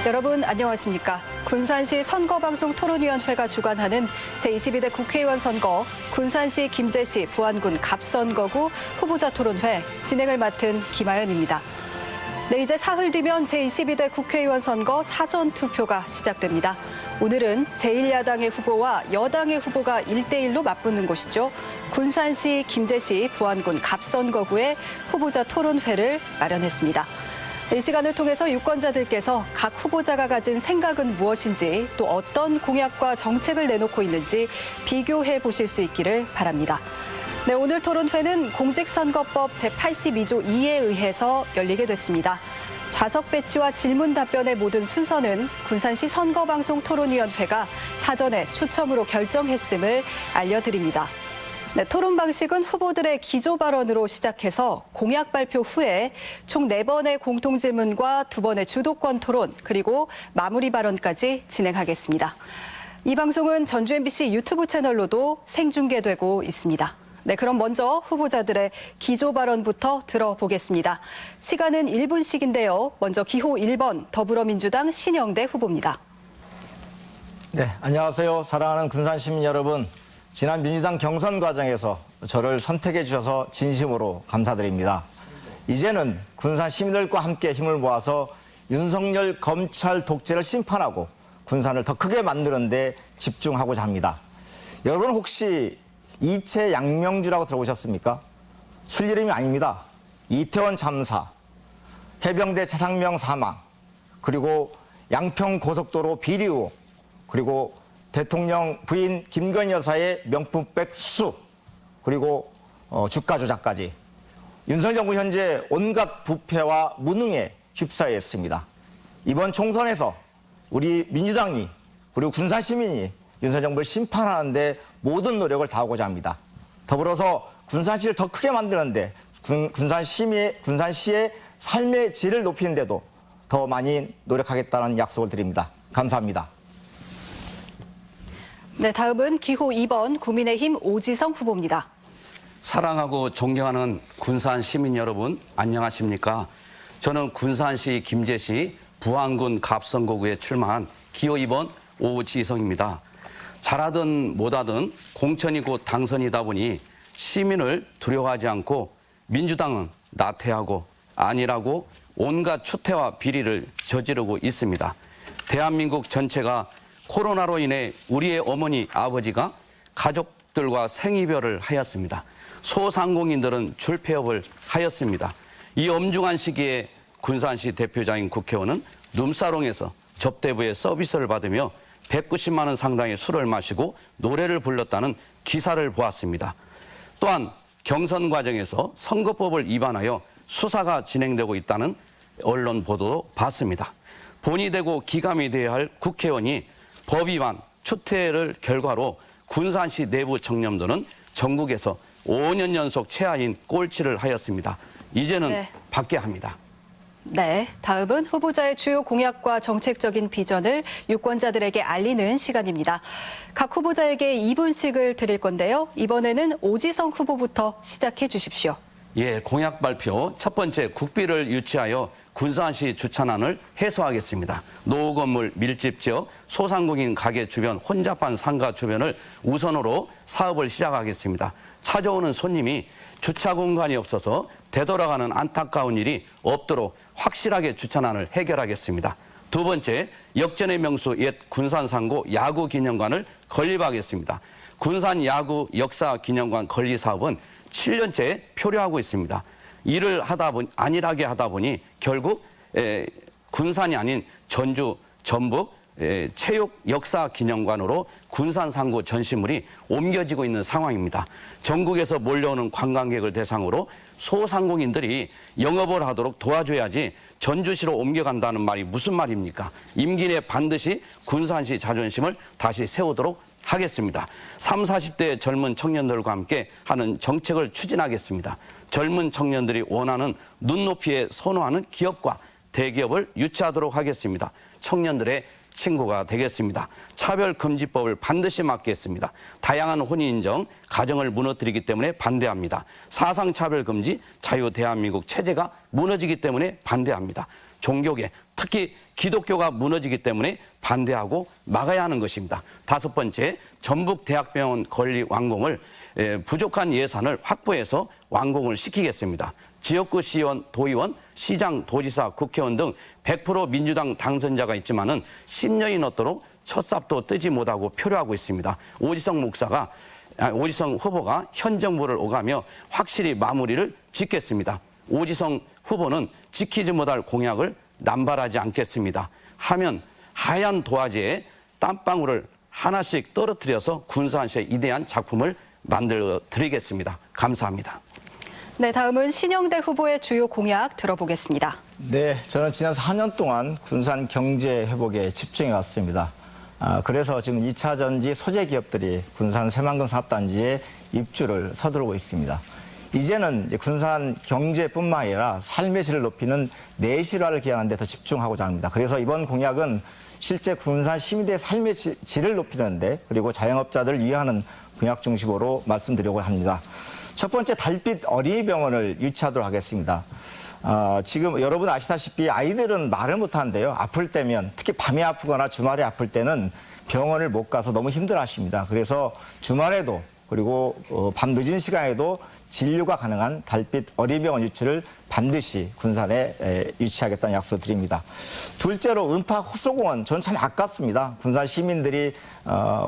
여러분 안녕하십니까. 군산시 선거방송 토론위원회가 주관하는 제22대 국회의원 선거 군산시 김제시 부안군 갑선거구 후보자 토론회 진행을 맡은 김아연입니다. 네, 이제 사흘 뒤면 제22대 국회의원 선거 사전투표가 시작됩니다. 오늘은 제1야당의 후보와 여당의 후보가 1대1로 맞붙는 곳이죠. 군산시 김제시 부안군 갑선거구의 후보자 토론회를 마련했습니다. 이 시간을 통해서 유권자들께서 각 후보자가 가진 생각은 무엇인지 또 어떤 공약과 정책을 내놓고 있는지 비교해 보실 수 있기를 바랍니다. 네, 오늘 토론회는 공직선거법 제82조 2에 의해서 열리게 됐습니다. 좌석 배치와 질문 답변의 모든 순서는 군산시 선거방송토론위원회가 사전에 추첨으로 결정했음을 알려드립니다. 네, 토론 방식은 후보들의 기조 발언으로 시작해서 공약 발표 후에 총 4번의 공통질문과 2번의 주도권 토론 그리고 마무리 발언까지 진행하겠습니다. 이 방송은 전주 MBC 유튜브 채널로도 생중계되고 있습니다. 네, 그럼 먼저 후보자들의 기조 발언부터 들어보겠습니다. 시간은 1분씩인데요. 먼저 기호 1번 더불어민주당 신영대 후보입니다. 네, 안녕하세요. 사랑하는 군산 시민 여러분. 지난 민주당 경선 과정에서 저를 선택해 주셔서 진심으로 감사드립니다. 이제는 군산 시민들과 함께 힘을 모아서 윤석열 검찰 독재를 심판하고 군산을 더 크게 만드는 데 집중하고자 합니다. 여러분 혹시 이채 양명주라고 들어보셨습니까? 술 이름이 아닙니다. 이태원 참사, 해병대 차상명 사망, 그리고 양평 고속도로 비리 의혹, 그리고 대통령 부인 김건희 여사의 명품백 수수, 그리고 주가 조작까지 윤석열 정부 현재 온갖 부패와 무능에 휩싸여 있습니다. 이번 총선에서 우리 민주당이 그리고 군산 시민이 윤석열 정부를 심판하는데 모든 노력을 다하고자 합니다. 더불어서 군산시를 더 크게 만드는데 군산시의 삶의 질을 높이는 데도 더 많이 노력하겠다는 약속을 드립니다. 감사합니다. 네, 다음은 기호 2번 국민의힘 오지성 후보입니다. 사랑하고 존경하는 군산 시민 여러분, 안녕하십니까? 저는 군산시 김제시 부안군 갑선거구에 출마한 기호 2번 오지성입니다. 잘하든 못하든 공천이 곧 당선이다 보니 시민을 두려워하지 않고 민주당은 나태하고 안일하고 온갖 추태와 비리를 저지르고 있습니다. 대한민국 전체가 코로나로 인해 우리의 어머니, 아버지가 가족들과 생이별을 하였습니다. 소상공인들은 줄폐업을 하였습니다. 이 엄중한 시기에 군산시 대표자인 국회의원은 룸사롱에서 접대부의 서비스를 받으며 190만 원 상당의 술을 마시고 노래를 불렀다는 기사를 보았습니다. 또한 경선 과정에서 선거법을 위반하여 수사가 진행되고 있다는 언론 보도도 봤습니다. 본이 되고 기감이 되어야 할 국회의원이 법 위반, 추태를 결과로 군산시 내부 청렴도는 전국에서 5년 연속 최하인 꼴찌를 하였습니다. 이제는 바뀌어야 합니다. 네, 다음은 후보자의 주요 공약과 정책적인 비전을 유권자들에게 알리는 시간입니다. 각 후보자에게 2분씩을 드릴 건데요. 이번에는 오지성 후보부터 시작해 주십시오. 예, 공약 발표 첫 번째, 국비를 유치하여 군산시 주차난을 해소하겠습니다. 노후 건물 밀집 지역 소상공인 가게 주변 혼잡한 상가 주변을 우선으로 사업을 시작하겠습니다. 찾아오는 손님이 주차 공간이 없어서 되돌아가는 안타까운 일이 없도록 확실하게 주차난을 해결하겠습니다. 두 번째, 역전의 명수 옛 군산상고 야구기념관을 건립하겠습니다. 군산 야구 역사기념관 건립 사업은 7년째 표류하고 있습니다. 일을 안일하게 하다 보니 결국 군산이 아닌 전주, 전북 체육 역사기념관으로 군산상고 전시물이 옮겨지고 있는 상황입니다. 전국에서 몰려오는 관광객을 대상으로 소상공인들이 영업을 하도록 도와줘야지 전주시로 옮겨간다는 말이 무슨 말입니까? 임기 내 반드시 군산시 자존심을 다시 세우도록 하겠습니다. 30, 40대 젊은 청년들과 함께 하는 정책을 추진하겠습니다. 젊은 청년들이 원하는 눈높이에 선호하는 기업과 대기업을 유치하도록 하겠습니다. 청년들의 친구가 되겠습니다. 차별금지법을 반드시 막겠습니다. 다양한 혼인인정, 가정을 무너뜨리기 때문에 반대합니다. 사상차별금지, 자유 대한민국 체제가 무너지기 때문에 반대합니다. 종교계, 특히 기독교가 무너지기 때문에 반대하고 막아야 하는 것입니다. 다섯 번째, 전북대학병원 건립 완공을 부족한 예산을 확보해서 완공을 시키겠습니다. 지역구 시의원, 도의원, 시장, 도지사, 국회의원 등 100% 민주당 당선자가 있지만은 10년이 넘도록 첫 삽도 뜨지 못하고 표류하고 있습니다. 오지성 후보가 현 정부를 오가며 확실히 마무리를 짓겠습니다. 오지성 후보는 지키지 못할 공약을 남발하지 않겠습니다. 하면 하얀 도화지에 땀방울을 하나씩 떨어뜨려서 군산시의 이대한 작품을 만들어 드리겠습니다. 감사합니다. 네, 다음은 신영대 후보의 주요 공약 들어보겠습니다. 네, 저는 지난 4년 동안 군산 경제 회복에 집중해 왔습니다. 그래서 지금 2차 전지 소재 기업들이 군산 새만금 사업단지에 입주를 서두르고 있습니다. 이제는 이제 군산 경제뿐만 아니라 삶의 질을 높이는 내실화를 기하는 데 더 집중하고자 합니다. 그래서 이번 공약은 실제 군산 시민들의 삶의 질을 높이는데 그리고 자영업자들을 위하는 공약 중심으로 말씀드리려고 합니다. 첫 번째, 달빛 어린이병원을 유치하도록 하겠습니다. 지금 여러분 아시다시피 아이들은 말을 못하는데요. 아플 때면, 특히 밤에 아프거나 주말에 아플 때는 병원을 못 가서 너무 힘들어하십니다. 그래서 주말에도 그리고 밤 늦은 시간에도 진료가 가능한 달빛 어린이병원 유치를 반드시 군산에 유치하겠다는 약속을 드립니다. 둘째로 은파 호수공원, 저는 참 아깝습니다. 군산 시민들이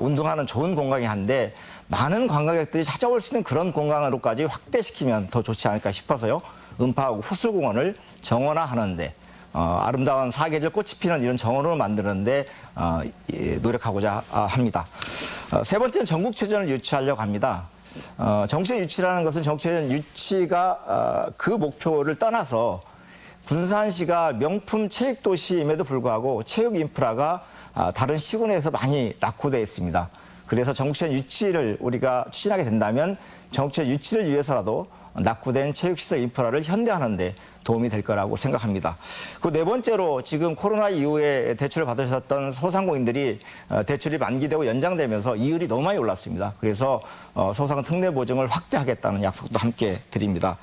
운동하는 좋은 공간이 한데 많은 관광객들이 찾아올 수 있는 그런 공간으로까지 확대시키면 더 좋지 않을까 싶어서요. 은파 호수공원을 정원화하는데 아름다운 사계절 꽃이 피는 이런 정원으로 만드는데 노력하고자 합니다. 세 번째는 전국체전을 유치하려고 합니다. 정치적 유치라는 것은 정치적 유치가 그 목표를 떠나서 군산시가 명품 체육도시임에도 불구하고 체육 인프라가 다른 시군에서 많이 낙후되어 있습니다. 그래서 정치적 유치를 우리가 추진하게 된다면 정치적 유치를 위해서라도 낙후된 체육시설 인프라를 현대화하는 데 도움이 될 거라고 생각합니다. 그 네 번째로 지금 코로나 이후에 대출을 받으셨던 소상공인들이 대출이 만기되고 연장되면서 이율이 너무 많이 올랐습니다. 그래서 소상공 특례 보증을 확대하겠다는 약속도 함께 드립니다.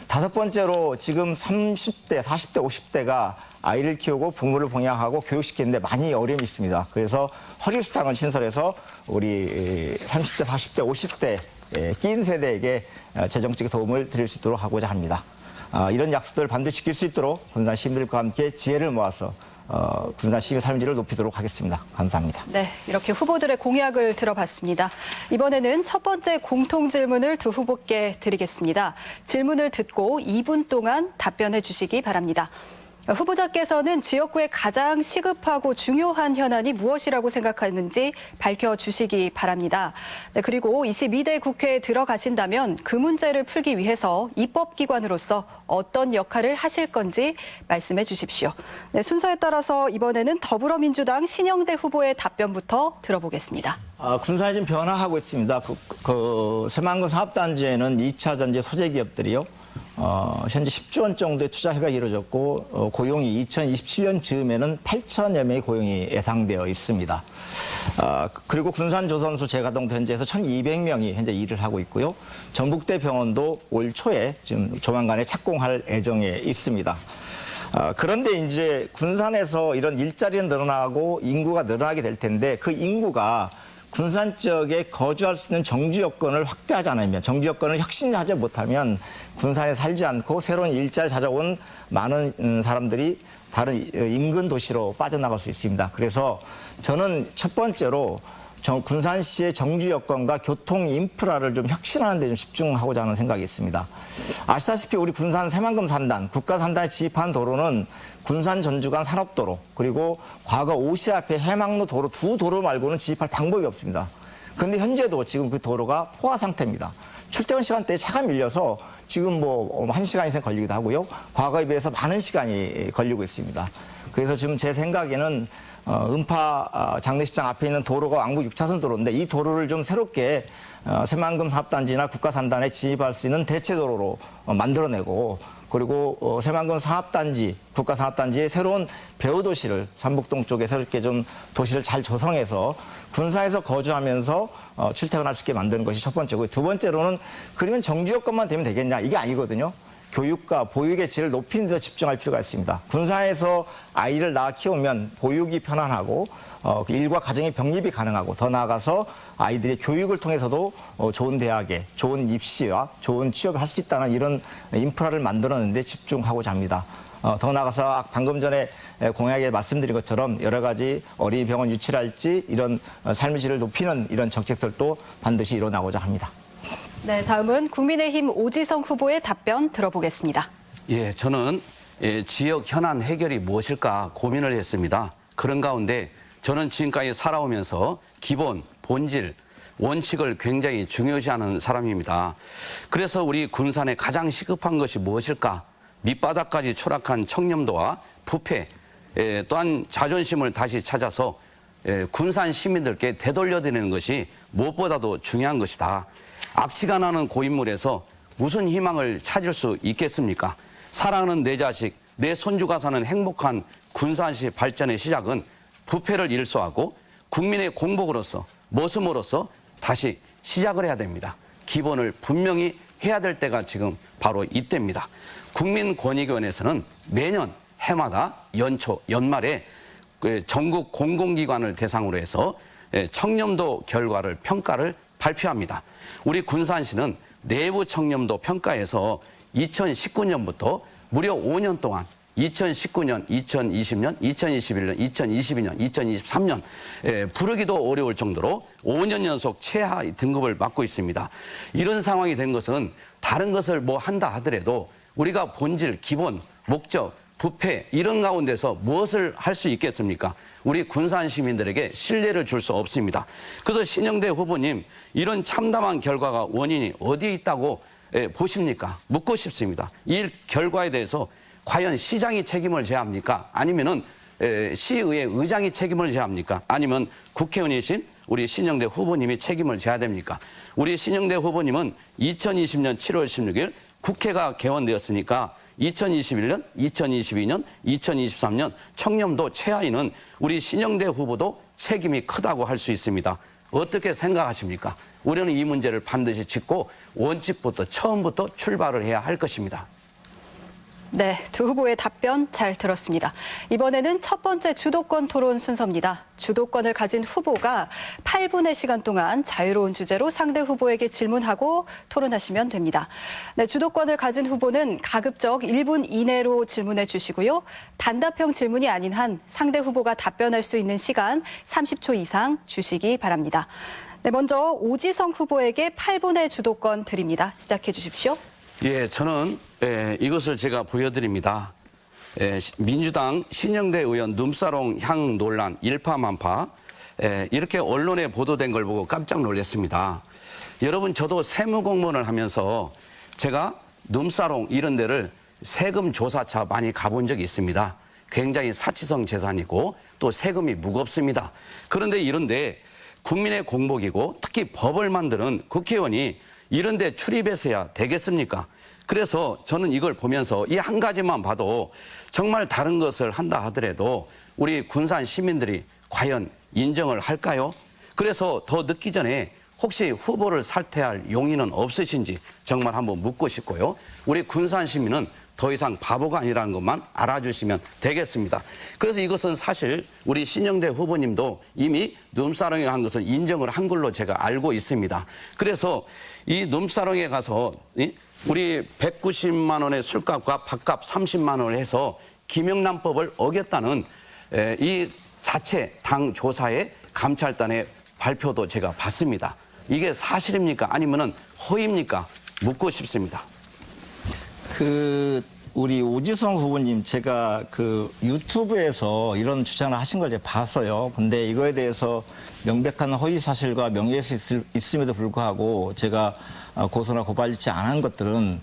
다섯 번째로 지금 30대, 40대, 50대가 아이를 키우고 부모를 봉양하고 교육시키는데 많이 어려움이 있습니다. 그래서 허리수당을 신설해서 우리 30대, 40대, 50대 끼인 세대에게 재정적 도움을 드릴 수 있도록 하고자 합니다. 이런 약속들을 반드시 지킬 수 있도록 군산 시민들과 함께 지혜를 모아서 군산 시민 삶의 질을 높이도록 하겠습니다. 감사합니다. 네, 이렇게 후보들의 공약을 들어봤습니다. 이번에는 첫 번째 공통 질문을 두 후보께 드리겠습니다. 질문을 듣고 2분 동안 답변해 주시기 바랍니다. 후보자께서는 지역구에 가장 시급하고 중요한 현안이 무엇이라고 생각하는지 밝혀주시기 바랍니다. 네, 그리고 22대 국회에 들어가신다면 그 문제를 풀기 위해서 입법기관으로서 어떤 역할을 하실 건지 말씀해 주십시오. 네, 순서에 따라서 이번에는 더불어민주당 신영대 후보의 답변부터 들어보겠습니다. 군산이 지금 변화하고 있습니다. 새만금 사업단지에는 2차 전지 소재 기업들이요. 현재 10조 원 정도의 투자 협약이 이루어졌고 고용이 2027년 즈음에는 8천여 명의 고용이 예상되어 있습니다. 그리고 군산조선소 재가동 현재에서 1,200명이 현재 일을 하고 있고요. 전북대 병원도 올 초에 지금 조만간에 착공할 예정에 있습니다. 그런데 이제 군산에서 이런 일자리는 늘어나고 인구가 늘어나게 될 텐데 그 인구가 군산 지역에 거주할 수 있는 정주 여건을 확대하지 않으면, 정주 여건을 혁신하지 못하면 군산에 살지 않고 새로운 일자리 찾아온 많은 사람들이 다른 인근 도시로 빠져나갈 수 있습니다. 그래서 저는 첫 번째로 군산시의 정주 여건과 교통 인프라를 좀 혁신하는 데 좀 집중하고자 하는 생각이 있습니다. 아시다시피 우리 군산 새만금 산단, 국가 산단에 지입한 도로는 군산 전주간 산업도로, 그리고 과거 오시 앞에 해망로 도로 두 도로 말고는 지입할 방법이 없습니다. 그런데 현재도 지금 그 도로가 포화 상태입니다. 출퇴근 시간대에 차가 밀려서 지금 뭐 1시간 이상 걸리기도 하고요. 과거에 비해서 많은 시간이 걸리고 있습니다. 그래서 지금 제 생각에는 은파 장례식장 앞에 있는 도로가 왕복 6차선 도로인데 이 도로를 좀 새롭게 새만금 사업단지나 국가산단에 진입할 수 있는 대체도로로 만들어내고, 그리고 새만금 사업단지, 국가산업단지의 새로운 배후도시를 삼북동 쪽에 새롭게 좀 도시를 잘 조성해서 군산에서 거주하면서 출퇴근할 수 있게 만드는 것이 첫 번째고, 두 번째로는 그러면 정주 여건만 되면 되겠냐, 이게 아니거든요. 교육과 보육의 질을 높이는 데 집중할 필요가 있습니다. 군산에서 아이를 낳아 키우면 보육이 편안하고 일과 가정의 병립이 가능하고 더 나아가서 아이들의 교육을 통해서도 좋은 대학에 좋은 입시와 좋은 취업을 할 수 있다는 이런 인프라를 만들어내는 데 집중하고자 합니다. 더 나아가서 방금 전에 공약에 말씀드린 것처럼 여러 가지 어린이병원 유치랄지 이런 삶의 질을 높이는 이런 정책들도 반드시 일어나고자 합니다. 네, 다음은 국민의힘 오지성 후보의 답변 들어보겠습니다. 예, 저는 지역 현안 해결이 무엇일까 고민을 했습니다. 그런 가운데 저는 지금까지 살아오면서 기본, 본질, 원칙을 굉장히 중요시하는 사람입니다. 그래서 우리 군산에 가장 시급한 것이 무엇일까? 밑바닥까지 추락한 청렴도와 부패, 또한 자존심을 다시 찾아서 군산 시민들께 되돌려드리는 것이 무엇보다도 중요한 것이다. 악취가 나는 고인물에서 무슨 희망을 찾을 수 있겠습니까? 사랑하는 내 자식, 내 손주가 사는 행복한 군산시 발전의 시작은 부패를 일소하고 국민의 공복으로서, 모습으로서 다시 시작을 해야 됩니다. 기본을 분명히 해야 될 때가 지금 바로 이때입니다. 국민권익위원회에서는 매년 해마다 연초, 연말에 전국 공공기관을 대상으로 해서 청렴도 결과를 평가를 발표합니다. 우리 군산시는 내부 청렴도 평가에서 2019년부터 무려 5년 동안 2019년, 2020년, 2021년, 2022년, 2023년 부르기도 어려울 정도로 5년 연속 최하 등급을 받고 있습니다. 이런 상황이 된 것은 다른 것을 뭐 한다 하더라도 우리가 본질, 기본, 목적, 부패 이런 가운데서 무엇을 할 수 있겠습니까? 우리 군산 시민들에게 신뢰를 줄 수 없습니다. 그래서 신영대 후보님 이런 참담한 결과가 원인이 어디에 있다고 보십니까? 묻고 싶습니다. 이 결과에 대해서 과연 시장이 책임을 져야 합니까? 아니면은 시의회 의장이 책임을 져야 합니까? 아니면 국회의원이신 우리 신영대 후보님이 책임을 져야 됩니까? 우리 신영대 후보님은 2020년 7월 16일 국회가 개원되었으니까 2021년, 2022년, 2023년 청렴도 최하위는 우리 신영대 후보도 책임이 크다고 할 수 있습니다. 어떻게 생각하십니까? 우리는 이 문제를 반드시 짚고 원칙부터 처음부터 출발을 해야 할 것입니다. 네, 두 후보의 답변 잘 들었습니다. 이번에는 첫 번째 주도권 토론 순서입니다. 주도권을 가진 후보가 8분의 시간 동안 자유로운 주제로 상대 후보에게 질문하고 토론하시면 됩니다. 네, 주도권을 가진 후보는 가급적 1분 이내로 질문해 주시고요. 단답형 질문이 아닌 한 상대 후보가 답변할 수 있는 시간 30초 이상 주시기 바랍니다. 네, 먼저 오지성 후보에게 8분의 주도권 드립니다. 시작해 주십시오. 예, 저는 이것을 제가 보여드립니다. 민주당 신영대 의원 눈사롱 향 논란 일파만파 이렇게 언론에 보도된 걸 보고 깜짝 놀랐습니다. 여러분 저도 세무공무원을 하면서 제가 눈사롱 이런 데를 세금 조사차 많이 가본 적이 있습니다. 굉장히 사치성 재산이고 또 세금이 무겁습니다. 그런데 이런데 국민의 공복이고 특히 법을 만드는 국회의원이 이런 데 출입해서야 되겠습니까? 그래서 저는 이걸 보면서 이 한 가지만 봐도 정말 다른 것을 한다 하더라도 우리 군산 시민들이 과연 인정을 할까요? 그래서 더 늦기 전에 혹시 후보를 살퇴할 용의는 없으신지 정말 한번 묻고 싶고요. 우리 군산 시민은 더 이상 바보가 아니라는 것만 알아주시면 되겠습니다. 그래서 이것은 사실 우리 신영대 후보님도 이미 눈사롱에 한 것을 인정을 한 걸로 제가 알고 있습니다. 그래서 이 눈사롱에 가서 우리 190만 원의 술값과 밥값 30만 원을 해서 김영란법을 어겼다는 이 자체 당 조사의 감찰단의 발표도 제가 봤습니다. 이게 사실입니까? 아니면은 허위입니까? 묻고 싶습니다. 우리 오지성 후보님 제가 유튜브에서 이런 주장을 하신 걸 제가 봤어요. 근데 이거에 대해서 명백한 허위 사실과 명예훼손이 있음에도 불구하고 제가 고소나 고발치 않은 것들은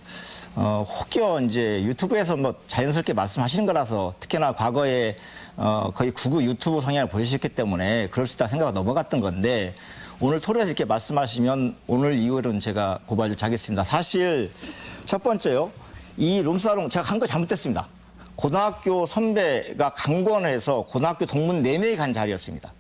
혹여 이제 유튜브에서 뭐 자연스럽게 말씀하시는 거라서 특히나 과거에 거의 구구 유튜브 성향을 보이셨기 때문에 그럴 수 있다 생각가 넘어갔던 건데 오늘 토론에서 이렇게 말씀하시면 오늘 이후로는 제가 고발 조치하겠습니다. 사실 첫 번째요. 이 룸사롱 제가 한 거 잘못됐습니다. 고등학교 선배가 강권해서 고등학교 동문 4명이 간 자리였습니다.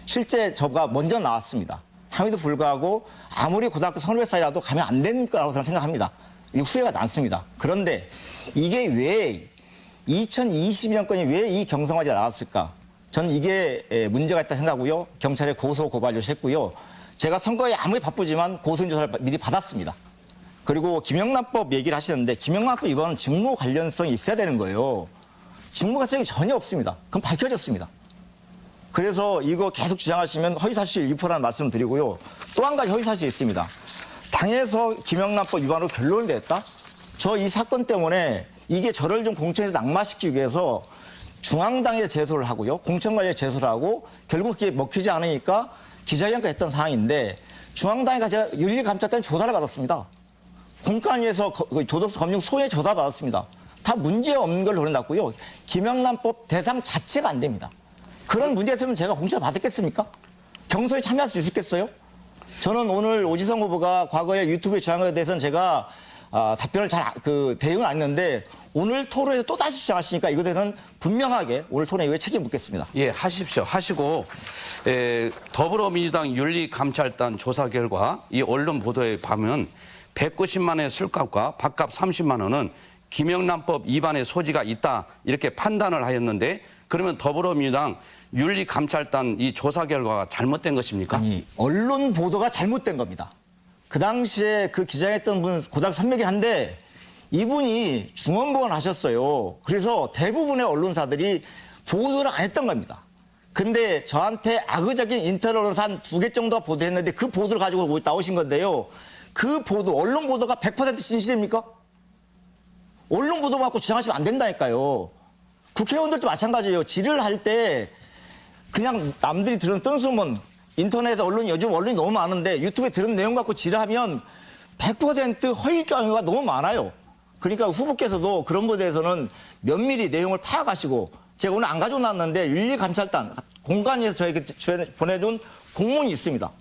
실제 저가 먼저 나왔습니다. 함에도 불구하고 아무리 고등학교 선배 사이라도 가면 안 되는 거라고 저는 생각합니다. 이 후회가 많습니다. 그런데 이게 왜 2022년 건이 왜 이 경성화재 나왔을까? 전 이게 문제가 있다 생각하고요. 경찰에 고소 고발 요청했고요. 제가 선거에 아무리 바쁘지만 고소인조사를 미리 받았습니다. 그리고 김영란법 얘기를 하시는데 김영란법 이번은 직무 관련성이 있어야 되는 거예요. 직무 관련성이 전혀 없습니다. 그럼 밝혀졌습니다. 그래서 이거 계속 주장하시면 허위사실 유포라는 말씀을 드리고요. 또 한 가지 허위사실이 있습니다. 당에서 김영란법 위반으로 결론을 냈다? 저 이 사건 때문에 이게 저를 좀 공천에서 낙마시키기 위해서 중앙당에 제소를 하고요. 공천관리에 제소를 하고 결국 그게 먹히지 않으니까 기자회견까지 했던 상황인데 중앙당에 제가 윤리감찰단에 조사를 받았습니다. 공관위에서 도덕성 검증 소에 조사받았습니다. 다 문제 없는 걸로 흘러났고요. 김영란법 대상 자체가 안 됩니다. 그런 문제 있으면 제가 공천 받았겠습니까? 경선에 참여할 수 있었겠어요? 저는 오늘 오지성 후보가 과거에 유튜브에 주장한 것에 대해서는 제가 답변을 대응을 안 했는데 오늘 토론에서 또 다시 주장하시니까 이것에 대해서는 분명하게 오늘 토론 이후에 책임 묻겠습니다. 예, 하십시오. 하시고 더불어민주당 윤리감찰단 조사 결과 이 언론 보도에 보면 190만 원의 술값과 밥값 30만 원은 김영란법 위반의 소지가 있다 이렇게 판단을 하였는데 그러면 더불어민주당 윤리감찰단 이 조사 결과가 잘못된 것입니까? 아니, 언론 보도가 잘못된 겁니다. 그 당시에 그 기자했던 분 고등학교 선배긴 한데 이분이 중원보건 하셨어요. 그래서 대부분의 언론사들이 보도를 안 했던 겁니다. 근데 저한테 악의적인 인터넷 언론사 한 2개 정도가 보도했는데 그 보도를 가지고 나오신 건데요. 그 보도, 언론 보도가 100% 진실입니까? 언론 보도 갖고 주장하시면 안 된다니까요. 국회의원들도 마찬가지예요. 질의를 할 때 그냥 남들이 들은 뜬소문, 인터넷에 요즘 언론이 너무 많은데 유튜브에 들은 내용 갖고 질의하면 100% 허위 경우가 너무 많아요. 그러니까 후보께서도 그런 것에 대해서는 면밀히 내용을 파악하시고 제가 오늘 안 가지고 나왔는데 윤리감찰단 공관위에서 저에게 보내준 공문이 있습니다.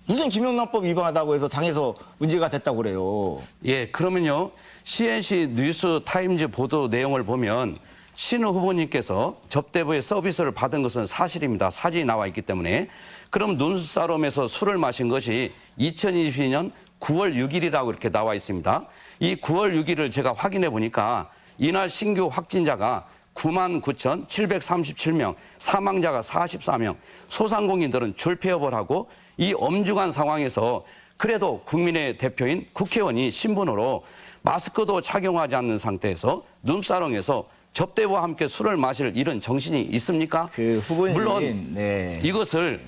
무슨 김영란법 위반하다고 해서 당에서 문제가 됐다고 그래요. 예, 그러면요. CNC 뉴스 타임즈 보도 내용을 보면 신우 후보님께서 접대부의 서비스를 받은 것은 사실입니다. 사진이 나와 있기 때문에. 그럼 눈사람에서 술을 마신 것이 2022년 9월 6일이라고 이렇게 나와 있습니다. 이 9월 6일을 제가 확인해 보니까 이날 신규 확진자가 99,737명, 사망자가 44명, 소상공인들은 줄폐업을 하고 이 엄중한 상황에서 그래도 국민의 대표인 국회의원이 신분으로 마스크도 착용하지 않는 상태에서 눈사롱에서 접대부와 함께 술을 마실 이런 정신이 있습니까? 그 후보님, 물론 네. 이것을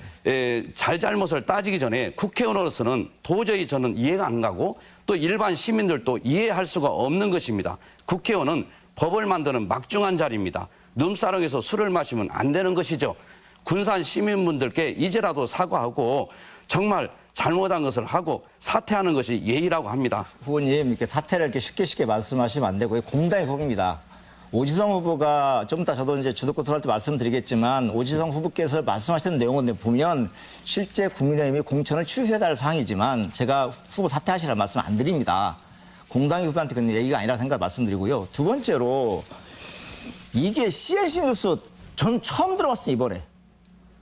잘잘못을 따지기 전에 국회의원으로서는 도저히 저는 이해가 안 가고 또 일반 시민들도 이해할 수가 없는 것입니다. 국회의원은 법을 만드는 막중한 자리입니다. 눈사롱에서 술을 마시면 안 되는 것이죠. 군산 시민분들께 이제라도 사과하고 정말 잘못한 것을 하고 사퇴하는 것이 예의라고 합니다. 후보님 이렇게 사퇴를 이렇게 쉽게 말씀하시면 안 되고요. 공당의 법입니다. 오지성 후보가 좀 이따 저도 이제 주도권 토론할 때 말씀드리겠지만 오지성 후보께서 말씀하셨던 내용을 보면 실제 국민의힘이 공천을 취소해달라는 사항이지만 제가 후보 사퇴하시라는 말씀 안 드립니다. 공당의 후보한테 그런 얘기가 아니라 생각 말씀드리고요. 두 번째로 이게 CNC 뉴스 전 처음 들어봤어요, 이번에.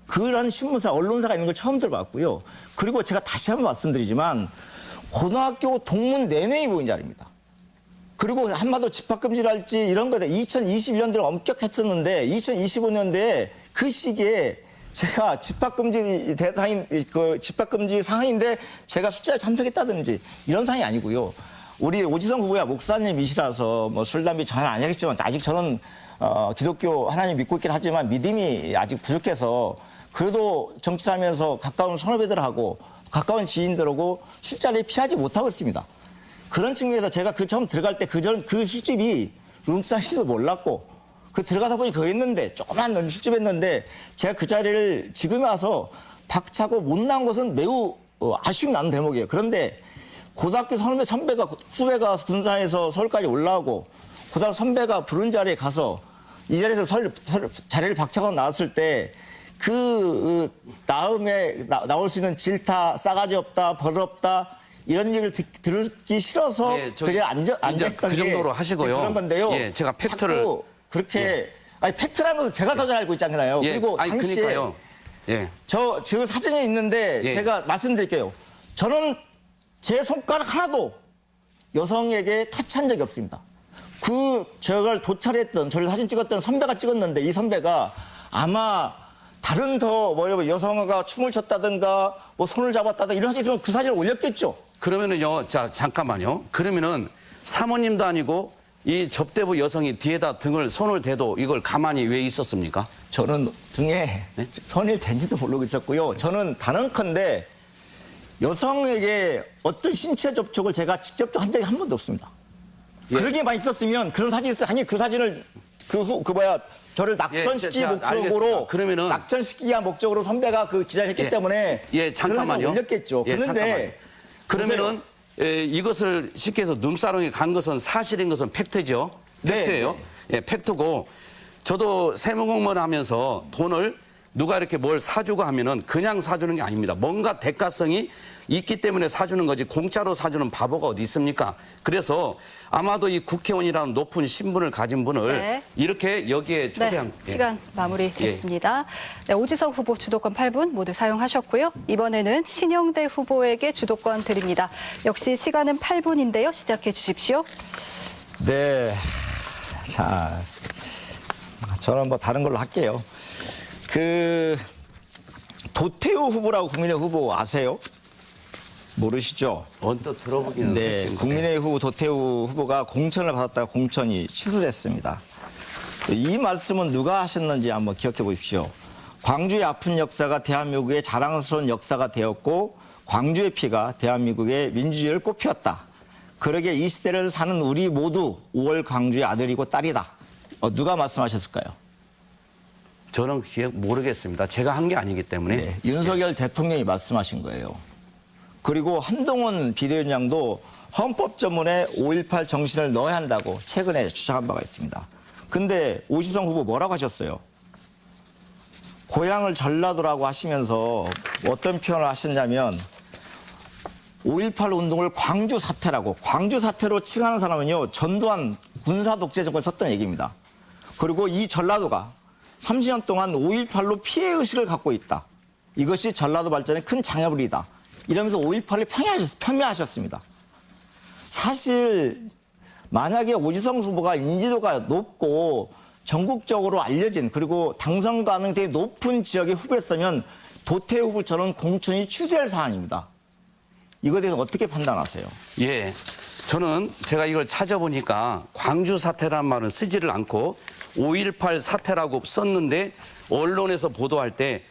그런 신문사, 언론사가 있는 걸 처음 들어봤고요. 그리고 제가 다시 한번 말씀드리지만 고등학교 동문 내내이 보인 자리입니다. 그리고 한마디로 집합금지랄지 이런 거에 2021년도에 엄격했었는데 2025년도에 그 시기에 제가 집합금지 대상인, 집합금지 상황인데 제가 숫자에 참석했다든지 이런 상황이 아니고요. 우리 오지성 후보야 목사님이시라서 뭐 술, 담배 전혀 안 하겠지만 아직 저는 기독교 하나님 믿고 있긴 하지만 믿음이 아직 부족해서 그래도 정치를 하면서 가까운 선후배들하고 가까운 지인들하고 술자리를 피하지 못하고 있습니다. 그런 측면에서 제가 처음 들어갈 때 그 술집이 룸사시도 몰랐고 들어가다 보니 거기 있는데 조그만 술집 했는데 제가 그 자리를 지금 와서 박차고 못 나온 것은 매우 아쉬움 나는 대목이에요. 그런데 고등학교 후배가 군산에서 서울까지 올라오고 고등학교 선배가 부른 자리에 가서 이 자리에서 자리를 박차고 나왔을 때 그 다음에 나올 수 있는 질타, 싸가지 없다, 버릇없다 이런 얘기를 듣기 싫어서 그냥 앉아있던 그 정도로 하시고요. 그런 건데요. 예, 제가 팩트를 자꾸 그렇게 아니 팩트라는 것은 제가 더 잘 알고 있잖아요. 예, 그리고 아니, 당시에 그러니까요. 예. 저 사진이 있는데 예. 제가 말씀드릴게요. 저는 제 손가락 하나도 여성에게 터치한 적이 없습니다. 저걸 도찰했던, 저를 사진 찍었던 선배가 찍었는데 이 선배가 아마 다른 여성가 춤을 췄다든가 뭐 손을 잡았다든가 이런 사진이면 그 사진을 올렸겠죠. 그러면은요, 자, 잠깐만요. 그러면은 사모님도 아니고 이 접대부 여성이 뒤에다 손을 대도 이걸 가만히 왜 있었습니까? 저는 등에 선일 된지도 모르고 있었고요. 저는 단언컨대 여성에게 어떤 신체 접촉을 제가 직접적으로 한 적이 한 번도 없습니다. 그러게만 있었으면 그런 사진이 있어요. 아니, 그 사진을 저를 낙선시키기 목적으로, 그러면은 낙선시키기 위한 목적으로 선배가 그 기자를 했기 때문에 잠깐만요. 올렸겠죠. 그런데 그러면은 이것을 쉽게 해서 눈사롱에 간 것은 사실인 것은 팩트죠. 팩트예요. 예, 팩트고 저도 세무공무원 하면서 돈을 누가 이렇게 뭘 사주고 하면은 그냥 사주는 게 아닙니다. 뭔가 대가성이 있기 때문에 사주는 거지 공짜로 사주는 바보가 어디 있습니까? 그래서 아마도 이 국회의원이라는 높은 신분을 가진 분을 이렇게 여기에 초대한 시간 마무리됐습니다. 네, 오지석 후보 주도권 8분 모두 사용하셨고요. 이번에는 신영대 후보에게 주도권 드립니다. 역시 시간은 8분인데요. 시작해 주십시오. 네. 자, 저는 뭐 다른 걸로 할게요. 도태우 후보라고 국민의 후보 아세요? 모르시죠? 언뜻 들어보기는 네, 국민의 후보 도태우 후보가 공천을 받았다가 공천이 취소됐습니다. 이 말씀은 누가 하셨는지 한번 기억해 보십시오. 광주의 아픈 역사가 대한민국의 자랑스러운 역사가 되었고 광주의 피가 대한민국의 민주주의를 꽃피웠다. 그러게 이 시대를 사는 우리 모두 5월 광주의 아들이고 딸이다. 누가 말씀하셨을까요? 저는 모르겠습니다. 제가 한 게 아니기 때문에. 네, 윤석열 대통령이 말씀하신 거예요. 그리고 한동훈 비대위원장도 헌법 전문에 5.18 정신을 넣어야 한다고 최근에 주장한 바가 있습니다. 근데 오시성 후보 뭐라고 하셨어요? 고향을 전라도라고 하시면서 어떤 표현을 하셨냐면 5.18 운동을 광주 사태라고, 광주 사태로 칭하는 사람은요, 전두환 군사 독재 정권에 썼던 얘기입니다. 그리고 이 전라도가 30년 동안 5.18로 피해의식을 갖고 있다. 이것이 전라도 발전에 큰 장애물이다. 이러면서 5.18을 폄훼하셨습니다. 사실 만약에 오지성 후보가 인지도가 높고 전국적으로 알려진 그리고 당선 가능성이 높은 지역의 후보였으면 도태우 후보처럼 공천이 취소될 사안입니다. 이거에 대해서 어떻게 판단하세요? 예, 저는 제가 이걸 찾아보니까 광주 사태란 말은 쓰지를 않고 5.18 사태라고 썼는데 언론에서 보도할 때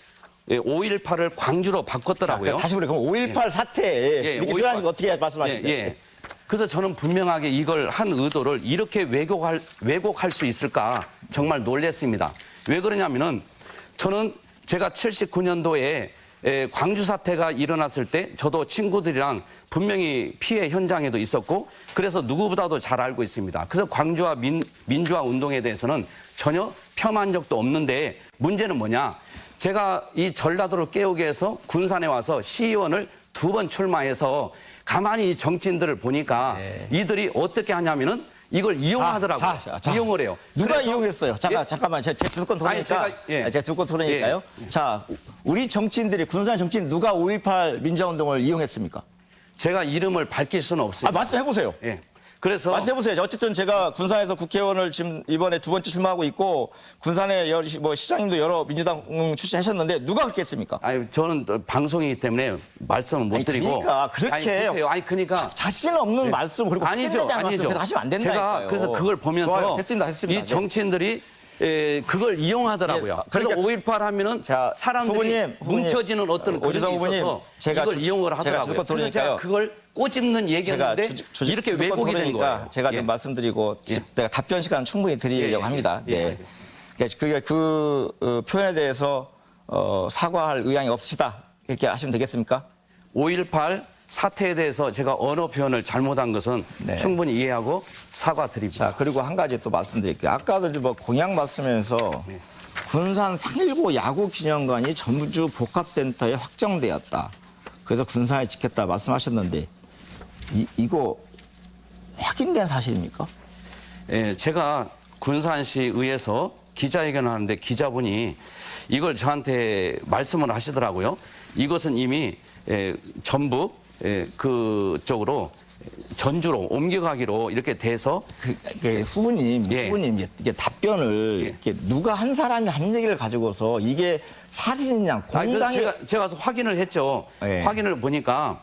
5.18을 광주로 바꿨더라고요. 자, 다시 그럼 5.18 사태 이렇게 표현하신 거 어떻게 말씀하실까요? 그래서 저는 분명하게 이걸 한 의도를 이렇게 왜곡할 수 있을까 정말 놀랐습니다. 왜 그러냐면은 저는 제가 79년도에 광주 사태가 일어났을 때 저도 친구들이랑 분명히 피해 현장에도 있었고 그래서 누구보다도 잘 알고 있습니다. 그래서 광주와 민주화 운동에 대해서는 전혀 폄하한 적도 없는데 문제는 뭐냐. 제가 이 전라도를 깨우기 위해서 군산에 와서 시의원을 2번 출마해서 가만히 이 정치인들을 보니까 이들이 어떻게 하냐면은 이걸 이용하더라고요. 이용을 해요. 누가 이용했어요? 잠깐만. 제 주도권 토론이니까. 제가 주도권 토론이니까요. 자, 우리 정치인들이, 군산 정치인 누가 5.18 민주화운동을 이용했습니까? 제가 이름을 밝힐 수는 없습니다. 말씀해보세요. 그래서 말씀해보세요. 어쨌든 제가 군산에서 국회의원을 지금 이번에 2번째 출마하고 있고 군산에 시장님도 여러 민주당 출신하셨는데 누가 그렇게 했습니까? 아니 저는 방송이기 때문에 말씀을 못 드리고. 그러니까 그렇게 그러니까 자신 없는 말씀 그리고 아니죠. 말씀 하시면 안 된다니까요. 제가 그래서 그걸 보면서 좋아요. 됐습니다. 이 정치인들이 그걸 이용하더라고요. 그래서 5.18 하면은 사람들이 뭉쳐지는 어떤 그릇이 있어서 이걸 이용을 하더라고요. 그래서 제가 그걸 꼬집는 얘기였는데 이렇게 왜곡이 된 거예요. 제가 좀 말씀드리고 내가 답변 시간 충분히 드리려고 합니다. 그러니까 그 표현에 대해서 사과할 의향이 없으시다 이렇게 하시면 되겠습니까? 5.18 사태에 대해서 제가 언어 표현을 잘못한 것은 충분히 이해하고 사과드립니다. 자, 그리고 한 가지 또 말씀드릴게요. 아까도 공약 말씀에서 군산 상일고 야구기념관이 전주 복합센터에 확정되었다. 그래서 군산에 지켰다 말씀하셨는데 이거 확인된 사실입니까? 제가 군산시의회에서 기자회견을 하는데 기자분이 이걸 저한테 말씀을 하시더라고요. 이것은 이미 전북 그쪽으로 전주로 옮겨가기로 이렇게 돼서 후보님, 예. 후보님 이게 답변을 예. 이렇게 누가 한 사람이 한 얘기를 가지고서 이게 사실이냐 아니, 공당이 제가 가서 확인을 했죠. 예. 확인을 보니까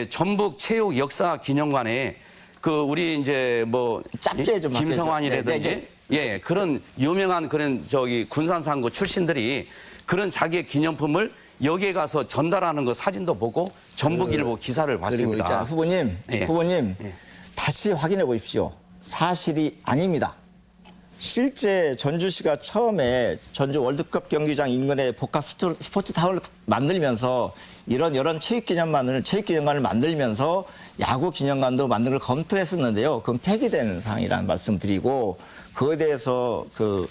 전북 체육 역사 기념관에 그 우리 이제 뭐 짧게 좀 김성환이라든지 네, 예 그런 유명한 그런 저기 군산상고 출신들이 그런 자기의 기념품을 여기에 가서 전달하는 거 사진도 보고 전북일보 기사를 그리고 봤습니다. 있잖아 후보님, 예. 후보님 예. 다시 확인해 보십시오. 사실이 아닙니다. 실제 전주시가 처음에 전주 월드컵 경기장 인근에 복합 스포츠 타워를 만들면서 이런 체육기념관을 만들면서 야구 기념관도 만드는 걸 검토했었는데요. 그건 폐기되는 사항이라는 말씀 드리고 그에 대해서 그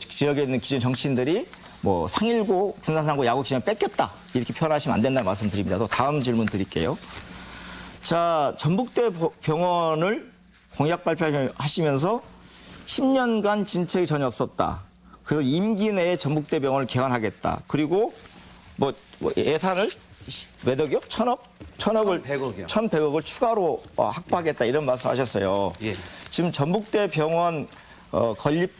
지역에 있는 기존 정치인들이 뭐 상일고 군산상고 야구 기념 뺏겼다 이렇게 표현하시면 안 된다는 말씀 드립니다. 또 다음 질문 드릴게요. 자, 전북대 병원을 공약 발표하시면서 10년간 진척이 전혀 없었다. 그래서 임기 내에 전북대 병원을 개관하겠다. 그리고 뭐 예산을 몇 억이요? 1,000억? 1,100억이요. 1,100억을 추가로 확보하겠다 이런 말씀하셨어요. 예. 지금 전북대 병원 건립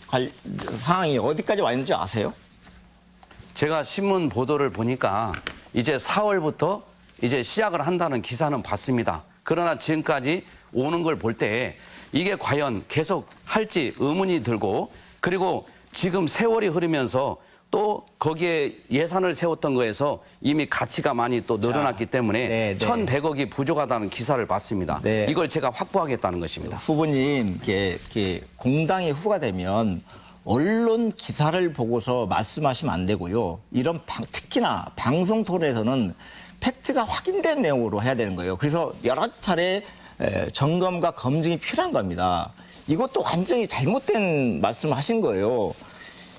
상황이 어디까지 와 있는지 아세요? 제가 신문 보도를 보니까 이제 4월부터 이제 시작을 한다는 기사는 봤습니다. 그러나 지금까지 오는 걸 볼 때 이게 과연 계속 할지 의문이 들고 그리고 지금 세월이 흐르면서 또 거기에 예산을 세웠던 거에서 이미 가치가 많이 또 늘어났기 때문에 네, 네. 1,100억이 부족하다는 기사를 봤습니다. 네. 이걸 제가 확보하겠다는 것입니다. 후보님, 이게 공당의 후가 되면 언론 기사를 보고서 말씀하시면 안 되고요. 이런 특히나 방송 토론에서는 팩트가 확인된 내용으로 해야 되는 거예요. 그래서 여러 차례 점검과 검증이 필요한 겁니다. 이것도 완전히 잘못된 말씀을 하신 거예요.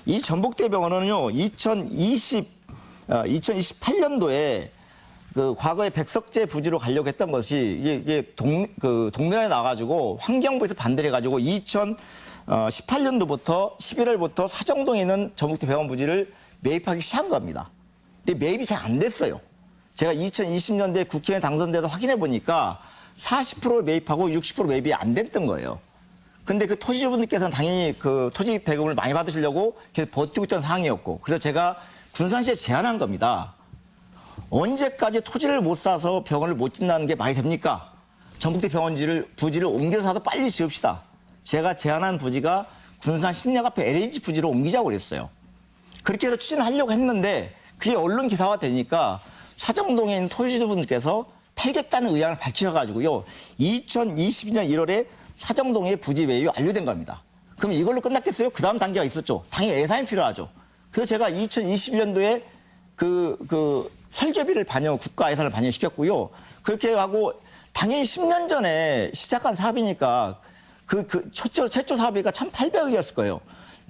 이 전북대병원은요, 2028년도에 그 과거에 백석제 부지로 가려고 했던 것이 이게 동면에 나가지고 환경부에서 반대를 해가지고 2018년도부터 11월부터 사정동에 있는 전북대 병원 부지를 매입하기 시작한 겁니다. 근데 매입이 잘 안 됐어요. 제가 2020년도에 국회의원 당선돼서 확인해 보니까 40% 매입하고 60% 매입이 안 됐던 거예요. 근데 그 토지주분들께서는 당연히 그 토지 대금을 많이 받으시려고 계속 버티고 있던 상황이었고, 그래서 제가 군산시에 제안한 겁니다. 언제까지 토지를 못 사서 병원을 못 짓는다는 게 말이 됩니까? 전북대 부지를 옮겨서 사도 빨리 지읍시다. 제가 제안한 부지가 군산 신력 앞에 LH 부지로 옮기자고 그랬어요. 그렇게 해서 추진을 하려고 했는데 그게 언론 기사화 되니까 사정동에 있는 토지주분들께서 팔겠다는 의향을 밝히셔가지고요. 2022년 1월에 사정동의 부지 매입이 완료된 겁니다. 그럼 이걸로 끝났겠어요? 그 다음 단계가 있었죠. 당연히 예산이 필요하죠. 그래서 제가 2021년도에 그 설계비를 국가 예산을 반영시켰고요. 그렇게 하고 당연히 10년 전에 시작한 사업이니까 최초 사업비가 1,800억이었을 거예요.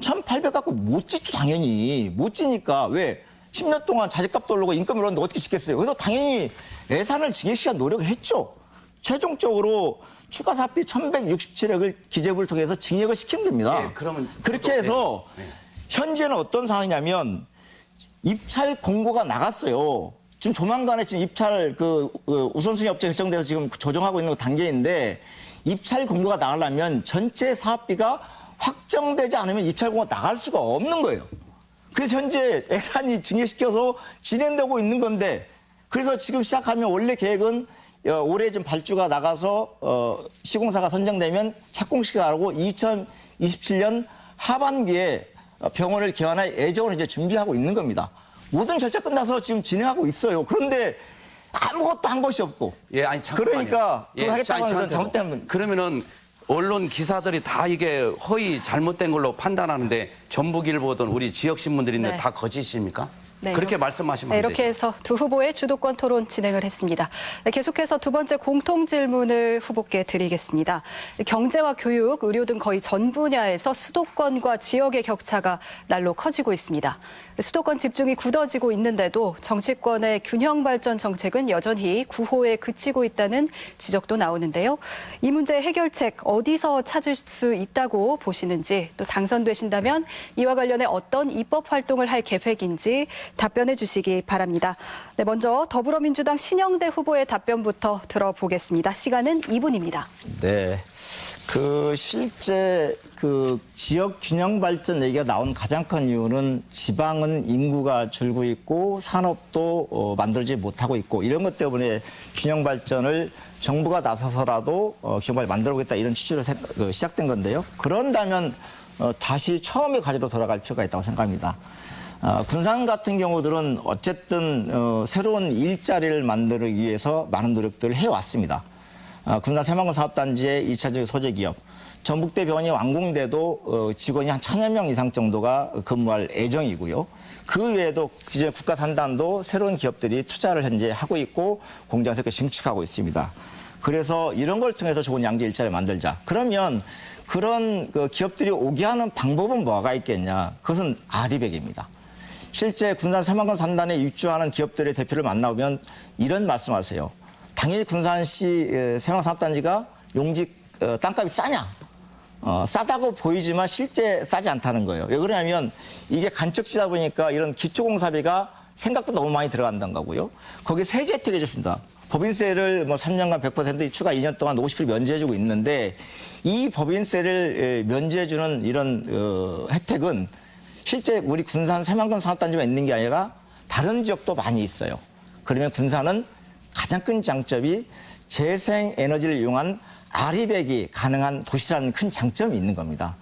1,800 갖고 못 짓죠, 당연히. 못 지니까 왜? 10년 동안 자재값도 오르고 임금이 오르는데 어떻게 짓겠어요? 그래서 당연히 예산을 증액시키려고 노력을 했죠. 최종적으로 추가 사업비 1,167억을 기재부를 통해서 증액을 시킨 겁니다. 네, 그러면 그렇게 해서 네. 현재는 어떤 상황이냐면 입찰 공고가 나갔어요. 지금 조만간에 지금 입찰 우선순위 업체 결정돼서 지금 조정하고 있는 단계인데 입찰 공고가 나가려면 전체 사업비가 확정되지 않으면 입찰 공고가 나갈 수가 없는 거예요. 그래서 현재 예산이 증액시켜서 진행되고 있는 건데 그래서 지금 시작하면 원래 계획은 올해 좀 발주가 나가서 시공사가 선정되면 착공식이 나오고 2027년 하반기에 병원을 개원할 예정으로 이제 준비하고 있는 겁니다. 모든 절차 끝나서 지금 진행하고 있어요. 그런데 아무것도 한 것이 없고. 예, 아니 잠깐만요. 그러니까 그거 하겠다고 하는 건 저한테도. 잘못된. 그러면은 언론 기사들이 다 이게 허위 잘못된 걸로 판단하는데 전북일보든 우리 지역 신문들인데 네. 다 거짓입니까? 네, 그렇게 말씀하시면 네, 안 되죠. 이렇게 해서 두 후보의 주도권 토론 진행을 했습니다. 네, 계속해서 두 번째 공통 질문을 후보께 드리겠습니다. 경제와 교육, 의료 등 거의 전 분야에서 수도권과 지역의 격차가 날로 커지고 있습니다. 수도권 집중이 굳어지고 있는데도 정치권의 균형 발전 정책은 여전히 구호에 그치고 있다는 지적도 나오는데요. 이 문제 해결책 어디서 찾을 수 있다고 보시는지, 또 당선되신다면 이와 관련해 어떤 입법 활동을 할 계획인지 답변해 주시기 바랍니다. 네, 먼저 더불어민주당 신영대 후보의 답변부터 들어보겠습니다. 시간은 2분입니다. 네. 실제 지역 균형 발전 얘기가 나온 가장 큰 이유는 지방은 인구가 줄고 있고 산업도 만들지 못하고 있고 이런 것 때문에 균형 발전을 정부가 나서서라도 균형 발전 만들어보겠다 이런 취지로 시작된 건데요. 그런다면 다시 처음의 과제로 돌아갈 필요가 있다고 생각합니다. 군산 같은 경우들은 어쨌든 새로운 일자리를 만들기 위해서 많은 노력들을 해왔습니다. 군산 새만금 사업단지의 2차적 소재 기업, 전북대 병원이 완공돼도 직원이 한 1,000여 명 이상 정도가 근무할 예정이고요. 그 외에도 이제 국가 산단도 새로운 기업들이 투자를 현재 하고 있고 공장에서 증축하고 있습니다. 그래서 이런 걸 통해서 좋은 양재 일자리를 만들자. 그러면 그런 기업들이 오게 하는 방법은 뭐가 있겠냐? 그것은 아리백입니다. 실제 군산 새만금 산단에 입주하는 기업들의 대표를 만나보면 이런 말씀하세요. 당연히 군산시 새만금사업단지가 용지 땅값이 싸냐? 싸다고 보이지만 실제 싸지 않다는 거예요. 왜 그러냐면 이게 간척지다 보니까 이런 기초공사비가 생각보다 너무 많이 들어간다는 거고요. 거기에 세제 혜택을 해줬습니다. 법인세를 3년간 100% 추가 2년 동안 50% 면제해주고 있는데 이 법인세를 면제해주는 이런 혜택은 실제 우리 군산 새만금 사업단지만 있는 게 아니라 다른 지역도 많이 있어요. 그러면 군산은 가장 큰 장점이 재생에너지를 이용한 아리백이 가능한 도시라는 큰 장점이 있는 겁니다.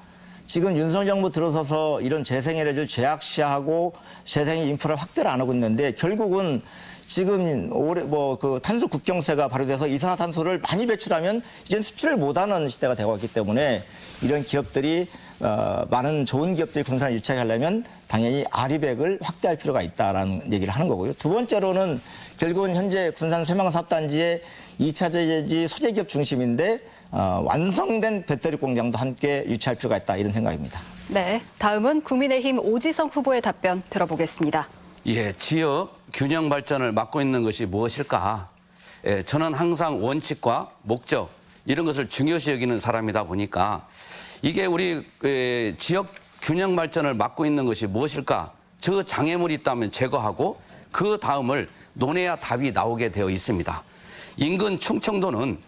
지금 윤석열 정부 들어서서 이런 재생에너지를 제약시하고 재생 인프라를 확대를 안 하고 있는데 결국은 지금 올해 탄소 국경세가 발효돼서 이산화탄소를 많이 배출하면 이제 수출을 못하는 시대가 되고 있기 때문에 이런 기업들이 많은 좋은 기업들이 군산에 유치하게 하려면 당연히 아리백을 확대할 필요가 있다라는 얘기를 하는 거고요. 두 번째로는 결국은 현재 군산 새만금 사업단지의 2차 제지 소재 기업 중심인데 완성된 배터리 공장도 함께 유치할 필요가 있다 이런 생각입니다. 네, 다음은 국민의힘 오지성 후보의 답변 들어보겠습니다. 예, 지역 균형 발전을 막고 있는 것이 무엇일까? 저는 항상 원칙과 목적 이런 것을 중요시 여기는 사람이다 보니까 이게 우리 지역 균형 발전을 막고 있는 것이 무엇일까? 저 장애물이 있다면 제거하고 그 다음을 논해야 답이 나오게 되어 있습니다. 인근 충청도는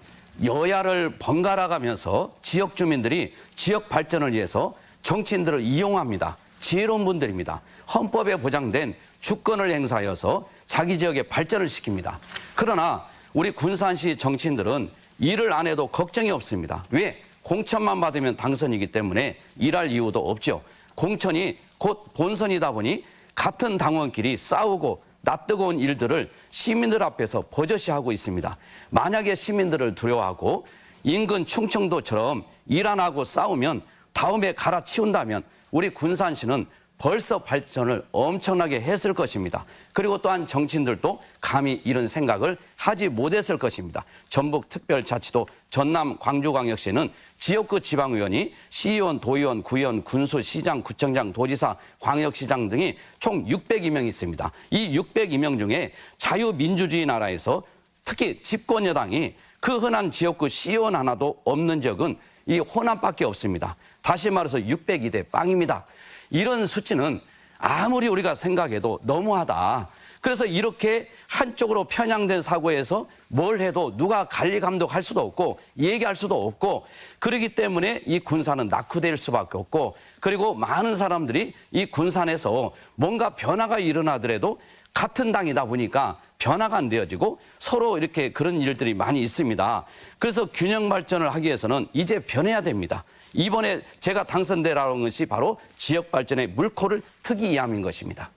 여야를 번갈아 가면서 지역 주민들이 지역 발전을 위해서 정치인들을 이용합니다. 지혜로운 분들입니다. 헌법에 보장된 주권을 행사하여서 자기 지역의 발전을 시킵니다. 그러나 우리 군산시 정치인들은 일을 안 해도 걱정이 없습니다. 왜? 공천만 받으면 당선이기 때문에 일할 이유도 없죠. 공천이 곧 본선이다 보니 같은 당원끼리 싸우고 낯뜨거운 일들을 시민들 앞에서 버젓이 하고 있습니다. 만약에 시민들을 두려워하고 인근 충청도처럼 일 안 하고 싸우면 다음에 갈아치운다면 우리 군산시는 벌써 발전을 엄청나게 했을 것입니다. 그리고 또한 정치인들도 감히 이런 생각을 하지 못했을 것입니다. 전북특별자치도 전남 광주광역시는 지역구 지방의원이 시의원, 도의원, 구의원, 군수, 시장, 구청장, 도지사, 광역시장 등이 총 602명 있습니다. 이 602명 중에 자유민주주의 나라에서 특히 집권여당이 그 흔한 지역구 시의원 하나도 없는 적은 이 호남밖에 없습니다. 다시 말해서 602대 빵입니다. 이런 수치는 아무리 우리가 생각해도 너무하다. 그래서 이렇게 한쪽으로 편향된 사고에서 뭘 해도 누가 관리 감독할 수도 없고 얘기할 수도 없고 그렇기 때문에 이 군산은 낙후될 수밖에 없고 그리고 많은 사람들이 이 군산에서 뭔가 변화가 일어나더라도 같은 당이다 보니까 변화가 안 되어지고 서로 이렇게 그런 일들이 많이 있습니다. 그래서 균형 발전을 하기 위해서는 이제 변해야 됩니다. 이번에 제가 당선되라는 것이 바로 지역 발전의 물꼬를 트기 위함인 것입니다.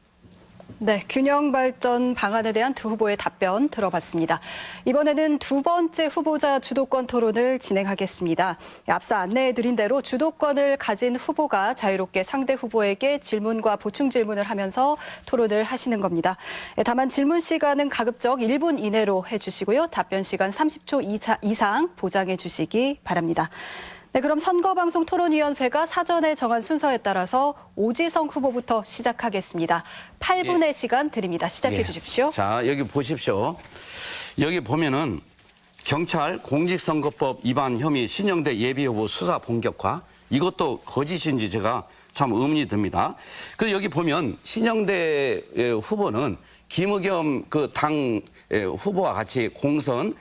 네, 균형 발전 방안에 대한 두 후보의 답변 들어봤습니다. 이번에는 두 번째 후보자 주도권 토론을 진행하겠습니다. 앞서 안내해드린 대로 주도권을 가진 후보가 자유롭게 상대 후보에게 질문과 보충 질문을 하면서 토론을 하시는 겁니다. 다만 질문 시간은 가급적 1분 이내로 해주시고요. 답변 시간 30초 이상 보장해 주시기 바랍니다. 네, 그럼 선거방송 토론위원회가 사전에 정한 순서에 따라서 오지성 후보부터 시작하겠습니다. 8분의 시간 드립니다. 시작해 주십시오. 자, 여기 보십시오. 여기 보면은 경찰 공직선거법 위반 혐의 신영대 예비후보 수사 본격화 이것도 거짓인지 제가 참 의문이 듭니다. 그래서 여기 보면 신영대 후보는 김의겸 그 당 후보와 같이 공선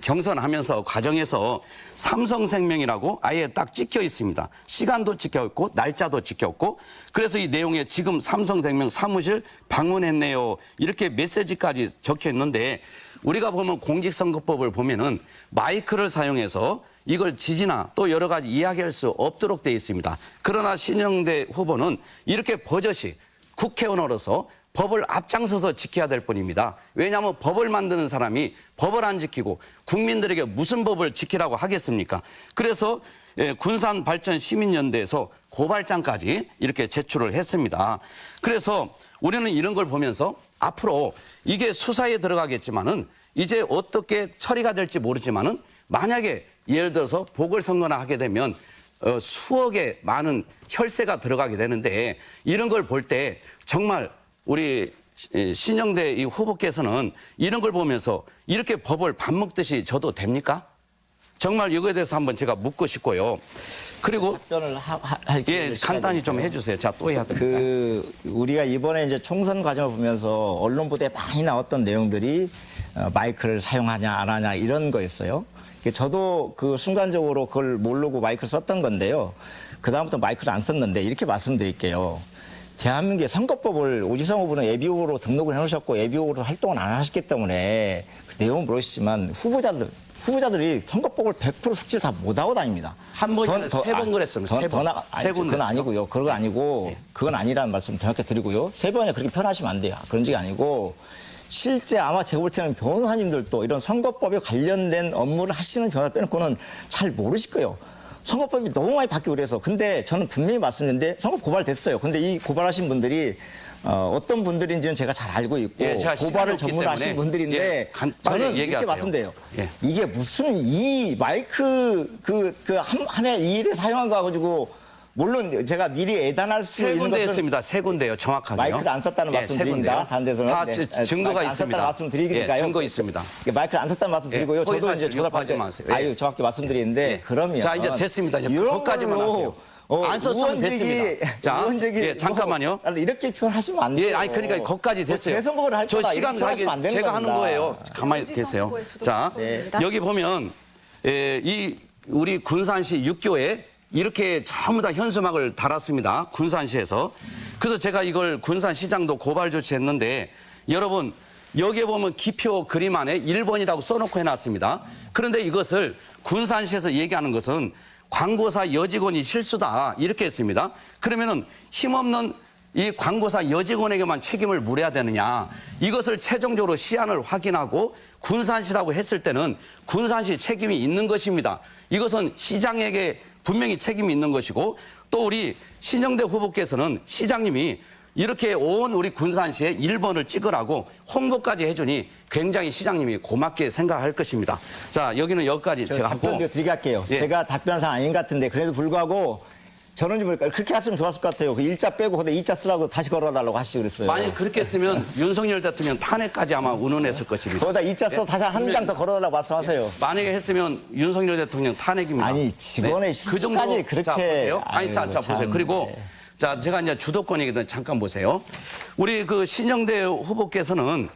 경선하면서 과정에서 삼성생명이라고 아예 딱 찍혀 있습니다. 시간도 찍혀 있고 날짜도 찍혀 있고 그래서 이 내용에 지금 삼성생명 사무실 방문했네요. 이렇게 메시지까지 적혀 있는데 우리가 보면 공직선거법을 보면은 마이크를 사용해서 이걸 지지나 또 여러 가지 이야기할 수 없도록 되어 있습니다. 그러나 신영대 후보는 이렇게 버젓이 국회의원으로서 법을 앞장서서 지켜야 될 뿐입니다. 왜냐하면 법을 만드는 사람이 법을 안 지키고 국민들에게 무슨 법을 지키라고 하겠습니까? 그래서 군산발전시민연대에서 고발장까지 이렇게 제출을 했습니다. 그래서 우리는 이런 걸 보면서 앞으로 이게 수사에 들어가겠지만은 이제 어떻게 처리가 될지 모르지만은 만약에 예를 들어서 보궐선거나 하게 되면 수억의 많은 혈세가 들어가게 되는데 이런 걸 볼 때 정말 우리 신영대 이 후보께서는 이런 걸 보면서 이렇게 법을 밥 먹듯이 져도 됩니까? 정말 이거에 대해서 한번 제가 묻고 싶고요. 그리고 답변을 할 예, 간단히 좀 해주세요. 자, 또 해야 됩니다. 우리가 이번에 이제 총선 과정을 보면서 언론 보도에 많이 나왔던 내용들이 마이크를 사용하냐 안 하냐 이런 거였어요. 저도 그 순간적으로 그걸 모르고 마이크를 썼던 건데요. 그다음부터 마이크를 안 썼는데 이렇게 말씀드릴게요. 대한민국의 선거법을 오지성 후보는 예비후보로 등록을 해놓으셨고 예비후보로 활동을 안 하셨기 때문에 그 내용은 모르시지만 후보자들이 선거법을 100% 숙지를 다 못하고 다닙니다. 한 번에 세 번 그랬습니다. 세 번. 세 군데. 그건 아니고요. 그건 아니고 그건 아니라는 말씀 정확히 드리고요. 세 번에 그렇게 표현하시면 안 돼요. 그런 적이 아니고 실제 아마 제가 볼 때는 변호사님들도 이런 선거법에 관련된 업무를 하시는 변호사 빼놓고는 잘 모르실 거예요. 선거법이 너무 많이 바뀌고 그래서. 근데 저는 분명히 말씀드렸는데 선거 고발됐어요. 근데 이 고발하신 분들이 어떤 분들인지는 제가 잘 알고 있고 예, 고발을 전문하신 분들인데 예, 저는 이렇게 얘기하세요. 말씀드려요. 예. 이게 무슨 이 마이크 한 해 이 일에 사용한 거 가지고 물론 제가 미리 애단할 수 세 있는 군데 것은 했습니다. 세 군데요. 정확하게요. 마이크를 안 썼다는 말씀 세 드립니다. 군데요. 다른 데서는. 다 네. 증거가 안 있습니다. 썼다는 말씀 드리니까요. 예, 증거 있습니다. 마이크를 안 썼다는 말씀 드리고요. 예, 저도 거기서 이제 조사받을 때 마세요. 예. 아유 정확히 말씀드리는데 예. 그러면 자, 이제 됐습니다. 이제 이런 그것까지만 걸로, 하세요. 안 썼으면 됐습니다. 자, 예, 잠깐만요. 이렇게 표현하시면 안 돼요. 예, 아니 그러니까 거기까지 됐어요. 재선거를 할 저 거다. 시간 이렇게 하시면 안 되는 제가 하는 겁니다. 거예요. 가만히 계세요. 자, 여기 보면 이 우리 군산시 6교에 이렇게 전부 다 현수막을 달았습니다. 군산시에서. 그래서 제가 이걸 군산시장도 고발 조치했는데 여러분 여기에 보면 기표 그림 안에 1번이라고 써놓고 해놨습니다. 그런데 이것을 군산시에서 얘기하는 것은 광고사 여직원이 실수다 이렇게 했습니다. 그러면은 힘없는 이 광고사 여직원에게만 책임을 물어야 되느냐. 이것을 최종적으로 시안을 확인하고 군산시라고 했을 때는 군산시 책임이 있는 것입니다. 이것은 시장에게 분명히 책임이 있는 것이고 또 우리 신영대 후보께서는 시장님이 이렇게 온 우리 군산시에 1번을 찍으라고 홍보까지 해주니 굉장히 시장님이 고맙게 생각할 것입니다. 자, 여기는 여기까지 제가 하고. 답변 드리게 할게요. 예. 제가 답변한 사람 아닌 것 같은데 그래도 불구하고 저는 좀 그렇게 했으면 좋았을 것 같아요. 그 일자 빼고 근데 이자 쓰라고 다시 걸어달라고 하시고 그랬어요. 만약 그렇게 했으면 윤석열 대통령 탄핵까지 아마 운운했을 것입니다. 거기다 이자 써 다시 한 장 더 걸어달라고 말씀하세요. 만약에 했으면 윤석열 대통령 탄핵입니다. 아니 직원의 실수까지 그렇게 자, 보세요. 아니, 자, 참, 보세요. 그리고 네. 자, 제가 이제 주도권 얘기든 잠깐 보세요. 우리 그 신영대 후보께서는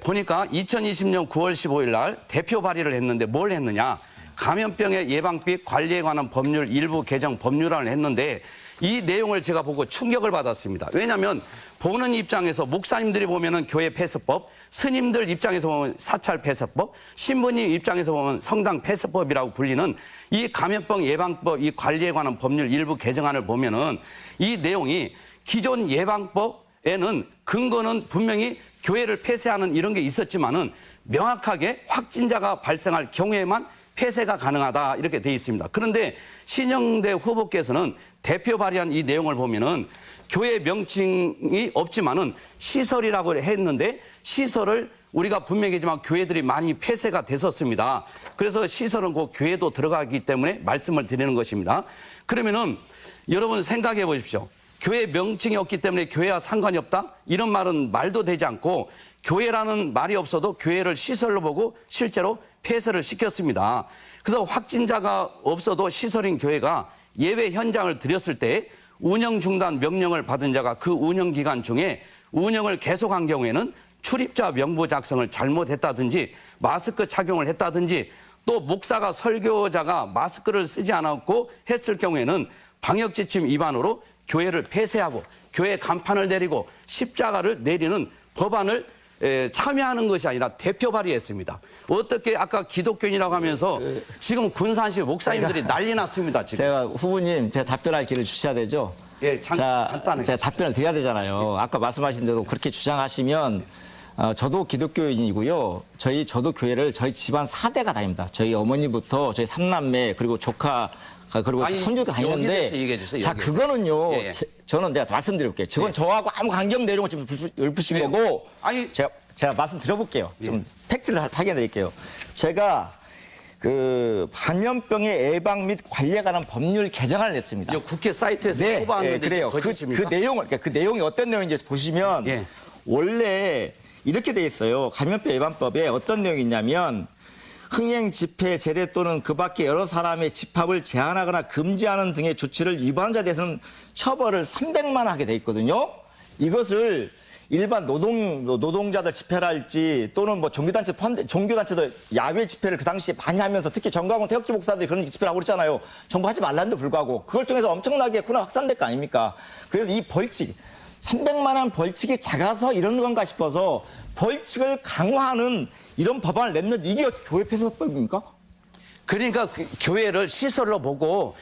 보니까 2020년 9월 15일 날 대표 발의를 했는데 뭘 했느냐? 감염병의 예방비 관리에 관한 법률 일부 개정 법률안을 했는데 이 내용을 제가 보고 충격을 받았습니다. 왜냐하면 보는 입장에서 목사님들이 보면은 교회 폐쇄법, 스님들 입장에서 보면 사찰 폐쇄법, 신부님 입장에서 보면 성당 폐쇄법이라고 불리는 이 감염병 예방법 이 관리에 관한 법률 일부 개정안을 보면은 이 내용이 기존 예방법에는 근거는 분명히 교회를 폐쇄하는 이런 게 있었지만은 명확하게 확진자가 발생할 경우에만 폐쇄가 가능하다 이렇게 돼 있습니다. 그런데 신영대 후보께서는 대표 발의한 이 내용을 보면은 교회 명칭이 없지만은 시설이라고 했는데 시설을 우리가 분명히지만 교회들이 많이 폐쇄가 됐었습니다. 그래서 시설은 그 교회도 들어가기 때문에 말씀을 드리는 것입니다. 그러면은 여러분 생각해 보십시오. 교회 명칭이 없기 때문에 교회와 상관이 없다? 이런 말은 말도 되지 않고 교회라는 말이 없어도 교회를 시설로 보고 실제로 폐쇄를 시켰습니다. 그래서 확진자가 없어도 시설인 교회가 예배 현장을 드렸을 때 운영 중단 명령을 받은 자가 그 운영 기간 중에 운영을 계속한 경우에는 출입자 명부 작성을 잘못했다든지 마스크 착용을 했다든지 또 목사가 설교자가 마스크를 쓰지 않았고 했을 경우에는 방역지침 위반으로 교회를 폐쇄하고 교회 간판을 내리고 십자가를 내리는 법안을 참여하는 것이 아니라 대표 발의했습니다. 어떻게 아까 기독교인이라고 하면서 지금 군산시 목사님들이 난리 났습니다. 지금. 제가 후보님 제가 답변할 기회를 주셔야 되죠. 예, 간단하게. 제가 답변을 드려야 되잖아요. 아까 말씀하신 대로 그렇게 주장하시면 저도 기독교인이고요. 저도 교회를 저희 집안 4대가 다닙니다. 저희 어머니부터 저희 3남매 그리고 조카 그리고 손주도 여기에 대해서 다니는데 얘기해 주세요. 자 여기에 그거는요. 예, 예. 저는 내가 말씀드릴게요. 저건 저하고 아무 관계 없는 내용을 지금 읊으신 왜요? 거고 아니, 제가 말씀 드려볼게요. 예. 좀 팩트를 확인해 드릴게요. 제가 그 감염병의 예방 및 관리에 관한 법률 개정안을 냈습니다. 이 국회 사이트에서 네, 뽑아왔는데 그래요. 거짓입니까? 그 내용이 어떤 내용인지 보시면 예. 원래 이렇게 돼 있어요. 감염병 예방법에 어떤 내용이 있냐면 흥행, 집회, 제례 또는 그 밖에 여러 사람의 집합을 제한하거나 금지하는 등의 조치를 위반한 자에 대해서는 처벌을 300만 하게 돼 있거든요. 이것을 일반 노동자들 집회를 할지 또는 뭐 종교단체도 야외 집회를 그 당시에 많이 하면서 특히 정광훈 태극기 목사들이 그런 집회를 하고 그랬잖아요. 정부 하지 말라는데 불구하고 그걸 통해서 엄청나게 코로나 확산될 거 아닙니까? 그래서 이 벌칙 300만 원 벌칙이 작아서 이런 건가 싶어서 벌칙을 강화하는 이런 법안을 냈는데 이게 교회 폐쇄법입니까? 그러니까 그 교회를 시설로 보고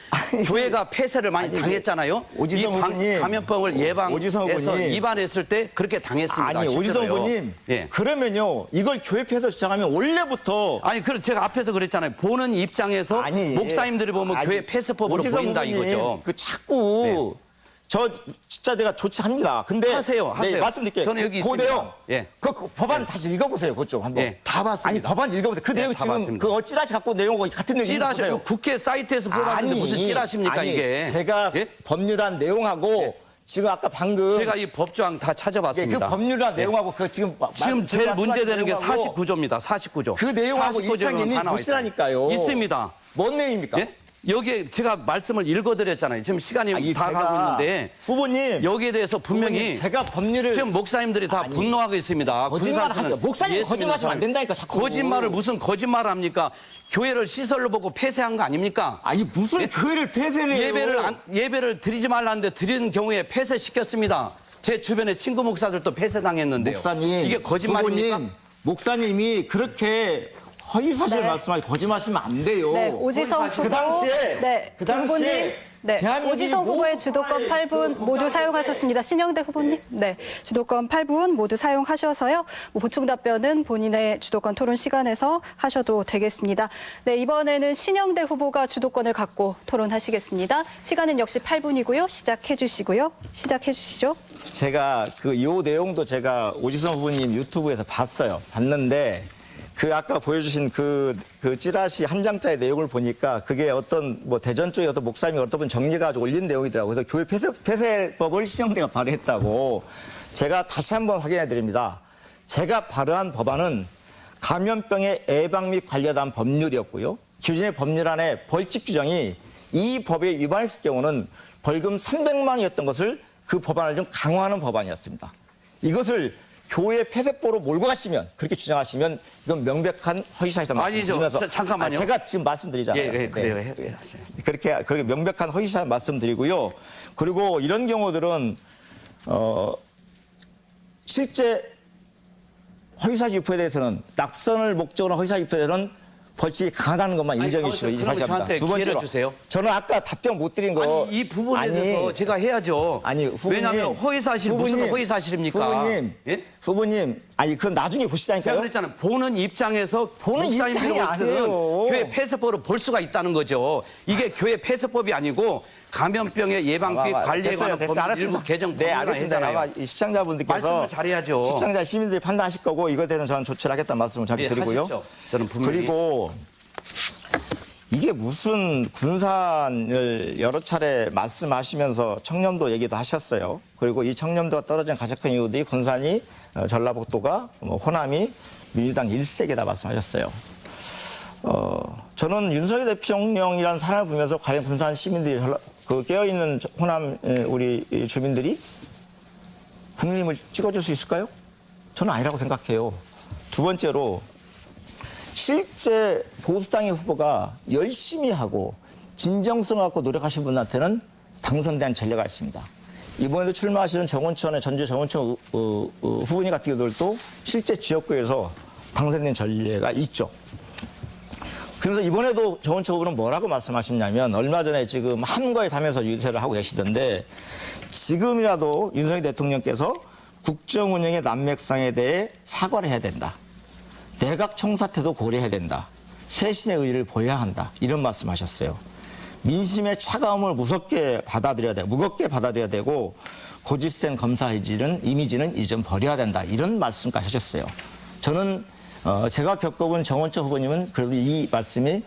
교회가 폐쇄를 많이 당했잖아요. 오지성 후보님, 감염병을 오지성 예방해서 후보님. 위반했을 때 그렇게 당했습니다. 아니 오지성 실제로요. 후보님 예. 그러면요 이걸 교회 폐쇄 주장하면 원래부터 아니 그럼 제가 앞에서 그랬잖아요. 보는 입장에서 목사님들이 보면 아니, 교회 폐쇄법으로 오지성 보인다 후보님, 이거죠. 그 자꾸 저 진짜 내가 조치합니다. 근데 하세요. 네, 말씀드릴게요. 저는 여기 그 있습니다. 내용, 예. 그 법안 다시 읽어보세요. 그쪽 한번. 예, 다 봤습니다. 아니 법안 읽어보세요. 그 내용 다 지금 봤습니다. 그 찌라시 갖고 내용하고 같은 내용 찌라시 읽어보세요. 국회 사이트에서 뽑았는데 무슨 찌라시입니까 아니, 이게? 제가 예? 법률안 내용하고 지금 아까 방금 제가 이 법조항 다 예, 찾아봤습니다. 그 법률안 내용하고 그 지금 제일 문제되는 게 내용하고 49조입니다. 49조. 그 내용하고 49조는 일창이니 다 나와 있어요. 보시라니까요. 있습니다. 뭔 내용입니까? 예? 여기에 제가 말씀을 읽어드렸잖아요. 지금 시간이 다 가고 있는데 후보님 여기에 대해서 분명히 후보님, 제가 법률을 지금 목사님들이 다 분노하고 있습니다. 거짓말 군산시는 하죠. 목사님 예수 믿는 거짓말하시면 안 사람이. 된다니까 자꾸. 거짓말을 무슨 거짓말을 합니까? 교회를 시설로 보고 폐쇄한 거 아닙니까? 아니 무슨 교회를 폐쇄를 해요? 예배를 드리지 말라는데 드리는 경우에 폐쇄시켰습니다. 제 주변에 친구 목사들도 폐쇄당했는데요. 목사님, 이게 거짓말입니까? 후보님, 목사님이 그렇게 허위사실 말씀하시 거짓말하시면 안 돼요. 네, 오지성 후보. 그 당시에 네, 그 당시에 후보님. 네, 대한민국이 오지성 후보의 모두 주도권 코로나에 8분 모두 사용하셨습니다. 신영대 후보님. 네, 주도권 8분 모두 사용하셔서요. 보충 답변은 본인의 주도권 토론 시간에서 하셔도 되겠습니다. 네, 이번에는 신영대 후보가 주도권을 갖고 토론하시겠습니다. 시간은 역시 8분이고요. 시작해 주시고요. 시작해 주시죠. 제가 요 내용도 제가 오지성 후보님 유튜브에서 봤는데 그 아까 보여주신 그 찌라시 한 장짜리 내용을 보니까 그게 어떤 뭐 대전 쪽에 어떤 목사님이 어떤 분 정리가지고 올린 내용이더라고요. 그래서 교회 폐쇄법을 신영대가 발의했다고 제가 다시 한번 확인해 드립니다. 제가 발의한 법안은 감염병의 예방 및 관리에 대한 법률이었고요. 기존의 법률안에 벌칙 규정이 이 법에 위반했을 경우는 벌금 300만 원이었던 것을 그 법안을 좀 강화하는 법안이었습니다. 이것을 교회 폐쇄법으로 몰고 가시면 그렇게 주장하시면 이건 명백한 허위사실이다 아니죠. 말씀드리면서 잠깐만요. 제가 지금 말씀드리잖아요. 예, 그래요. 네. 그렇게 명백한 허위사실 말씀드리고요. 그리고 이런 경우들은 실제 허위사실 유포에 대해서는 낙선을 목적으로 허위사실 유포에 대해서는 벌칙이 강하다는 것만 인정해 주시고 그러면 저한테 두 번째로 기회를 주세요. 저는 아까 답변 못 드린 거 아니, 이 부분에 대해서 제가 해야죠. 아니, 후보님, 왜냐하면 허위사실 무슨 허위사실입니까? 후보님, 예? 후보님, 아니 그건 나중에 제가 보시자니까요. 그랬잖아요. 보는 입장에서 보는 목사님들이 입장이 볼 때는 아니에요. 교회 폐쇄법으로 볼 수가 있다는 거죠. 이게 교회 폐쇄법이 아니고 감염병의 예방 및 관리에 관한 법 일부 개정 네, 법률을 알겠습니다. 했잖아요. 아마 이 시청자분들께서 말씀을 잘해야죠. 시청자 시민들이 판단하실 거고 이거에 대해서는 저는 조치를 하겠다는 말씀을 잘 예, 드리고요. 하십시오. 저는 분명히 그리고 이게 무슨 군산을 여러 차례 말씀하시면서 청렴도 얘기도 하셨어요. 그리고 이 청렴도가 떨어진 가장 큰 이유들이 군산이 전라북도가 호남이 민주당 1색이다 말씀하셨어요. 저는 윤석열 대통령이라는 사람을 보면서 과연 군산 시민들이 그 깨어있는 호남 우리 주민들이 국민의힘을 찍어줄 수 있을까요? 저는 아니라고 생각해요. 두 번째로 실제 보수당의 후보가 열심히 하고 진정성 갖고 노력하신 분한테는 당선된 전례가 있습니다. 이번에도 출마하시는 정원천의 전주 정원천 후보님 같은 경우들도 실제 지역구에서 당선된 전례가 있죠. 그래서 이번에도 정원천 후보는 뭐라고 말씀하셨냐면 얼마 전에 지금 함거에 담에서 유세를 하고 계시던데 지금이라도 윤석열 대통령께서 국정 운영의 난맥상에 대해 사과를 해야 된다. 내각 총사태도 고려해야 된다. 쇄신의 의의를 보여야 한다. 이런 말씀하셨어요. 민심의 차가움을 무겁게 받아들여야 되고 고집센 검사 이미지는 이제 버려야 된다. 이런 말씀까지 하셨어요. 저는 제가 겪어본 정원천 후보님은 그래도 이 말씀이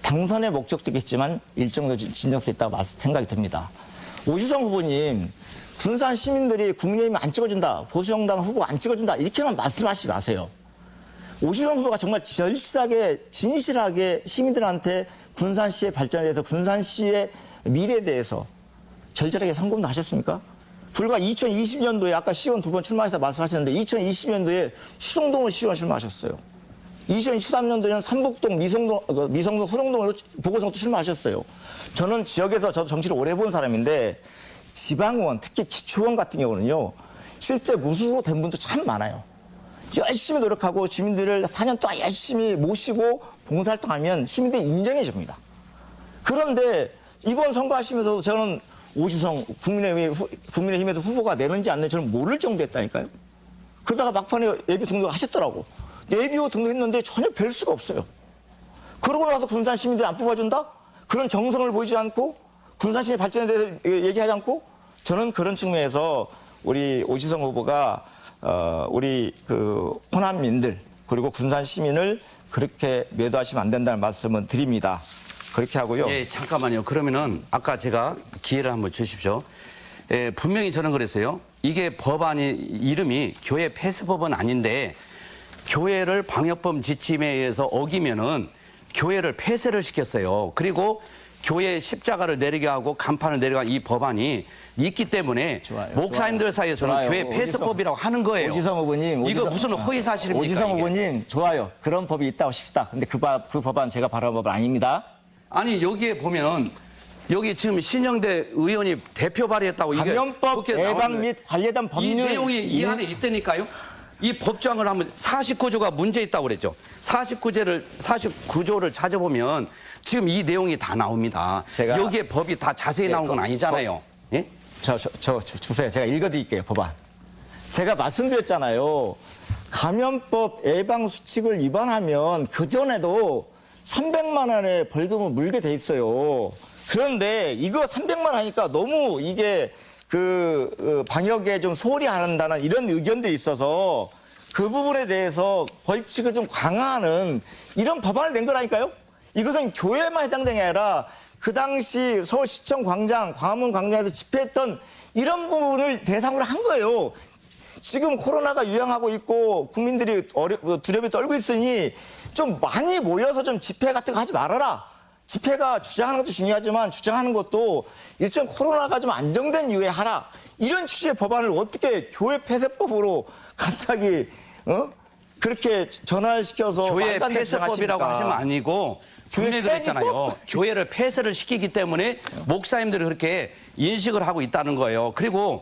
당선의 목적도 있겠지만 일정도 진정성 있다고 생각이 듭니다. 오주성 후보님, 군산 시민들이 국민의힘 안 찍어준다, 보수정당 후보 안 찍어준다 이렇게만 말씀하시지 마세요. 오주성 후보가 정말 진실하게 시민들한테 군산시의 발전에 대해서 군산시의 미래에 대해서 절절하게 선공도 하셨습니까? 불과 2020년도에 아까 시의원 두 번 출마해서 말씀하셨는데 2020년도에 수성동을 시의원 출마하셨어요. 2013년도에는 삼북동, 미성동, 호롱동으로 보궐선거 출마하셨어요. 저는 지역에서 저도 정치를 오래 본 사람인데 지방의원, 특히 기초의원 같은 경우는요. 실제 무수된 분도 참 많아요. 열심히 노력하고 주민들을 4년 동안 열심히 모시고 봉사활동하면 시민들이 인정해 줍니다. 그런데 이번 선거하시면서 저는 오주성 국민의힘에서 후보가 내는지 안 내는지 저는 모를 정도였다니까요. 그러다가 막판에 예비 등록하셨더라고. 예비 후보 등록했는데 전혀 뵐 수가 없어요. 그러고 나서 군산 시민들이 안 뽑아준다? 그런 정성을 보이지 않고 군산시의 발전에 대해서 얘기하지 않고 저는 그런 측면에서 우리 오주성 후보가 우리 그 호남민들 그리고 군산 시민을 그렇게 매도하시면 안 된다는 말씀은 드립니다. 그렇게 하고요. 예, 잠깐만요. 그러면은 아까 제가 기회를 한번 주십시오. 예, 분명히 저는 그랬어요. 이게 법안이 이름이 교회 폐쇄법은 아닌데 교회를 방역법 지침에 의해서 어기면은 교회를 폐쇄를 시켰어요. 그리고 교회 십자가를 내리게 하고 간판을 내리게 한 이 법안이 있기 때문에 좋아요, 목사님들 사이에서는 좋아요. 교회 폐쇄법이라고 하는 거예요. 오지성 후보님. 이거 무슨 허위 사실입니까? 오지성 이게? 후보님 좋아요. 그런 법이 있다고 싶다. 근데 그 법안 제가 바라본 법은 아닙니다. 아니 여기에 보면 여기 지금 신영대 의원이 대표 발의했다고 이게 감염법 국회에 예방 나오는데 및 관련된 법률 이 내용이 이 안에 있다니까요. 이 법조항을 하면 49조가 문제 있다고 그랬죠. 49조를 찾아보면 지금 이 내용이 다 나옵니다. 제가 여기에 법이 다 자세히 나온 건 아니잖아요. 예? 주세요. 제가 읽어드릴게요. 법안. 제가 말씀드렸잖아요. 감염법 예방 수칙을 위반하면 그전에도 300만 원의 벌금을 물게 돼 있어요. 그런데 이거 300만 원 하니까 너무 이게 방역에 좀 소홀히 한다는 이런 의견들이 있어서 그 부분에 대해서 벌칙을 좀 강화하는 이런 법안을 낸 거라니까요. 이것은 교회만 해당되는 게 아니라 그 당시 서울시청 광장, 광화문 광장에서 집회했던 이런 부분을 대상으로 한 거예요. 지금 코로나가 유행하고 있고 국민들이 두려움에 떨고 있으니 좀 많이 모여서 좀 집회 같은 거 하지 말아라. 집회가 주장하는 것도 중요하지만 주장하는 것도 일정 코로나가 좀 안정된 이후에 하라. 이런 취지의 법안을 어떻게 교회 폐쇄법으로 갑자기 그렇게 전환을 시켜서 교회 말도 안 되는 폐쇄법이라고 주장하십니까? 하시면 아니고 분명히 그랬잖아요. 교회를 폐쇄를 시키기 때문에 목사님들이 그렇게 인식을 하고 있다는 거예요. 그리고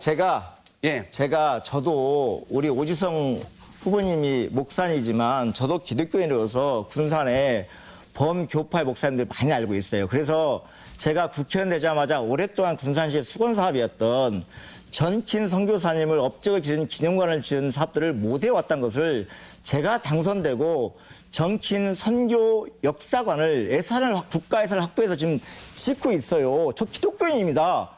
저도 우리 오지성 후보님이 목사이지만 저도 기독교인으로서 군산에 범교파의 목사님들 많이 알고 있어요. 그래서 제가 국회의원 되자마자 오랫동안 군산시의 수건사업이었던 전킨 선교사님을 업적을 기른 기념관을 지은 사업들을 못 해왔다는 것을 제가 당선되고 전킨 선교 역사관을 국가 예산을 확보해서 지금 짓고 있어요. 저 기독교인입니다.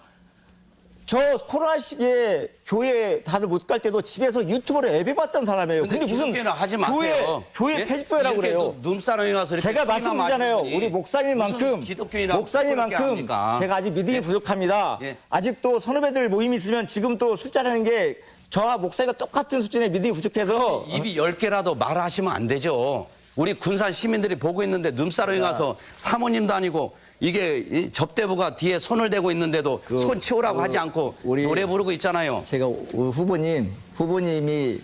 저 코로나 시기에 교회 다들 못 갈 때도 집에서 유튜브로 예배봤던 사람이에요. 근데 무슨 하지 마세요. 교회 폐지법이라고 그래요. 눈사람이 가서 제가 말씀드리잖아요. 우리 목사님만큼 제가 아직 믿음이 부족합니다. 아직도 선후배들 모임이 있으면 지금 또 술자라는 게 저와 목사가 똑같은 수준의 믿음이 부족해서 입이 10개라도 말하시면 안 되죠. 우리 군산 시민들이 보고 있는데 눈사람이 가서 사모님도 아니고 이게 이 접대부가 뒤에 손을 대고 있는데도 손 치우라고 하지 않고 우리 노래 부르고 있잖아요. 제가 후보님이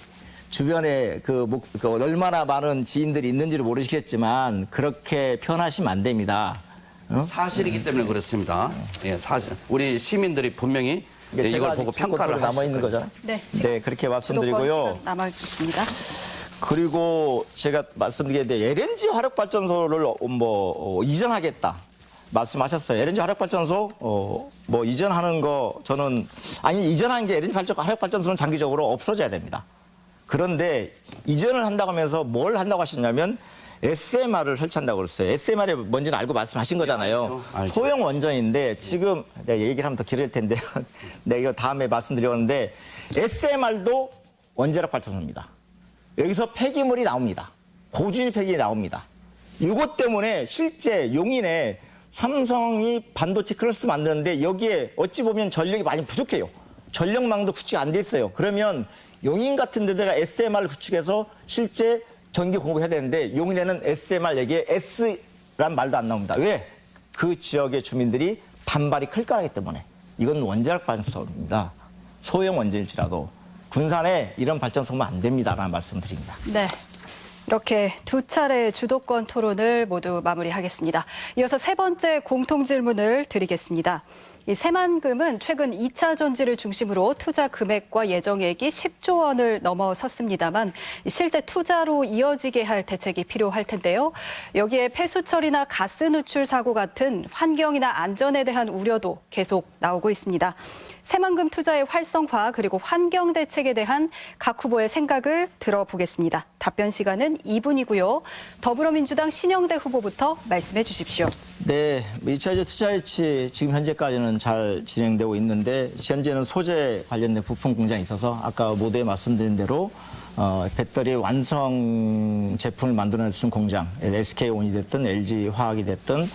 주변에 그 얼마나 많은 지인들이 있는지를 모르시겠지만 그렇게 표현하시면 안 됩니다. 사실이기 때문에 그렇습니다. 예, 사실. 우리 시민들이 분명히 예, 이걸 보고 평가를 남아 있는 하실 거잖아요. 네, 네, 그렇게 말씀드리고요. 남아 있습니다. 그리고 제가 말씀드리는데 LNG 화력 발전소를 이전하겠다 말씀하셨어요. LNG 화력 발전소 이전하는 거 저는 이전한 게 LNG 화력 발전소는 장기적으로 없어져야 됩니다. 그런데 이전을 한다고 하면서 뭘 한다고 하셨냐면 SMR을 설치한다고 그랬어요. SMR이 뭔지는 알고 말씀하신 거잖아요. 알죠. 소형 원전인데 지금 내가 얘기를 하면 더 길을 텐데 내가 이거 다음에 말씀드렸는데 SMR도 원자력 발전소입니다. 여기서 폐기물이 나옵니다. 고주위 폐기물이 나옵니다. 이것 때문에 실제 용인에 삼성이 반도체 클러스 만드는데 여기에 어찌 보면 전력이 많이 부족해요. 전력망도 구축이 안 돼 있어요. 그러면 용인 같은 데다가 SMR을 구축해서 실제 전기 공급해야 되는데 용인에는 SMR 얘기에 S란 말도 안 나옵니다. 왜? 그 지역의 주민들이 반발이 클 거라기 때문에. 이건 원자력 발전소입니다. 소형 원전일지라도 군산에 이런 발전소면 안 됩니다라는 말씀드립니다. 네. 이렇게 두 차례 주도권 토론을 모두 마무리하겠습니다. 이어서 세 번째 공통 질문을 드리겠습니다. 이 새만금은 최근 2차 전지를 중심으로 투자 금액과 예정액이 10조 원을 넘어섰습니다만 실제 투자로 이어지게 할 대책이 필요할 텐데요. 여기에 폐수 처리나 가스 누출 사고 같은 환경이나 안전에 대한 우려도 계속 나오고 있습니다. 새만금 투자의 활성화 그리고 환경 대책에 대한 각 후보의 생각을 들어보겠습니다. 답변 시간은 2분이고요. 더불어민주당 신영대 후보부터 말씀해 주십시오. 네, 2차 투자 유치 지금 현재까지는 잘 진행되고 있는데 현재는 소재 관련된 부품 공장이 있어서 아까 모두에 말씀드린 대로 배터리 완성 제품을 만들어낼 수 있는 공장, SK온이 됐든 LG화학이 됐든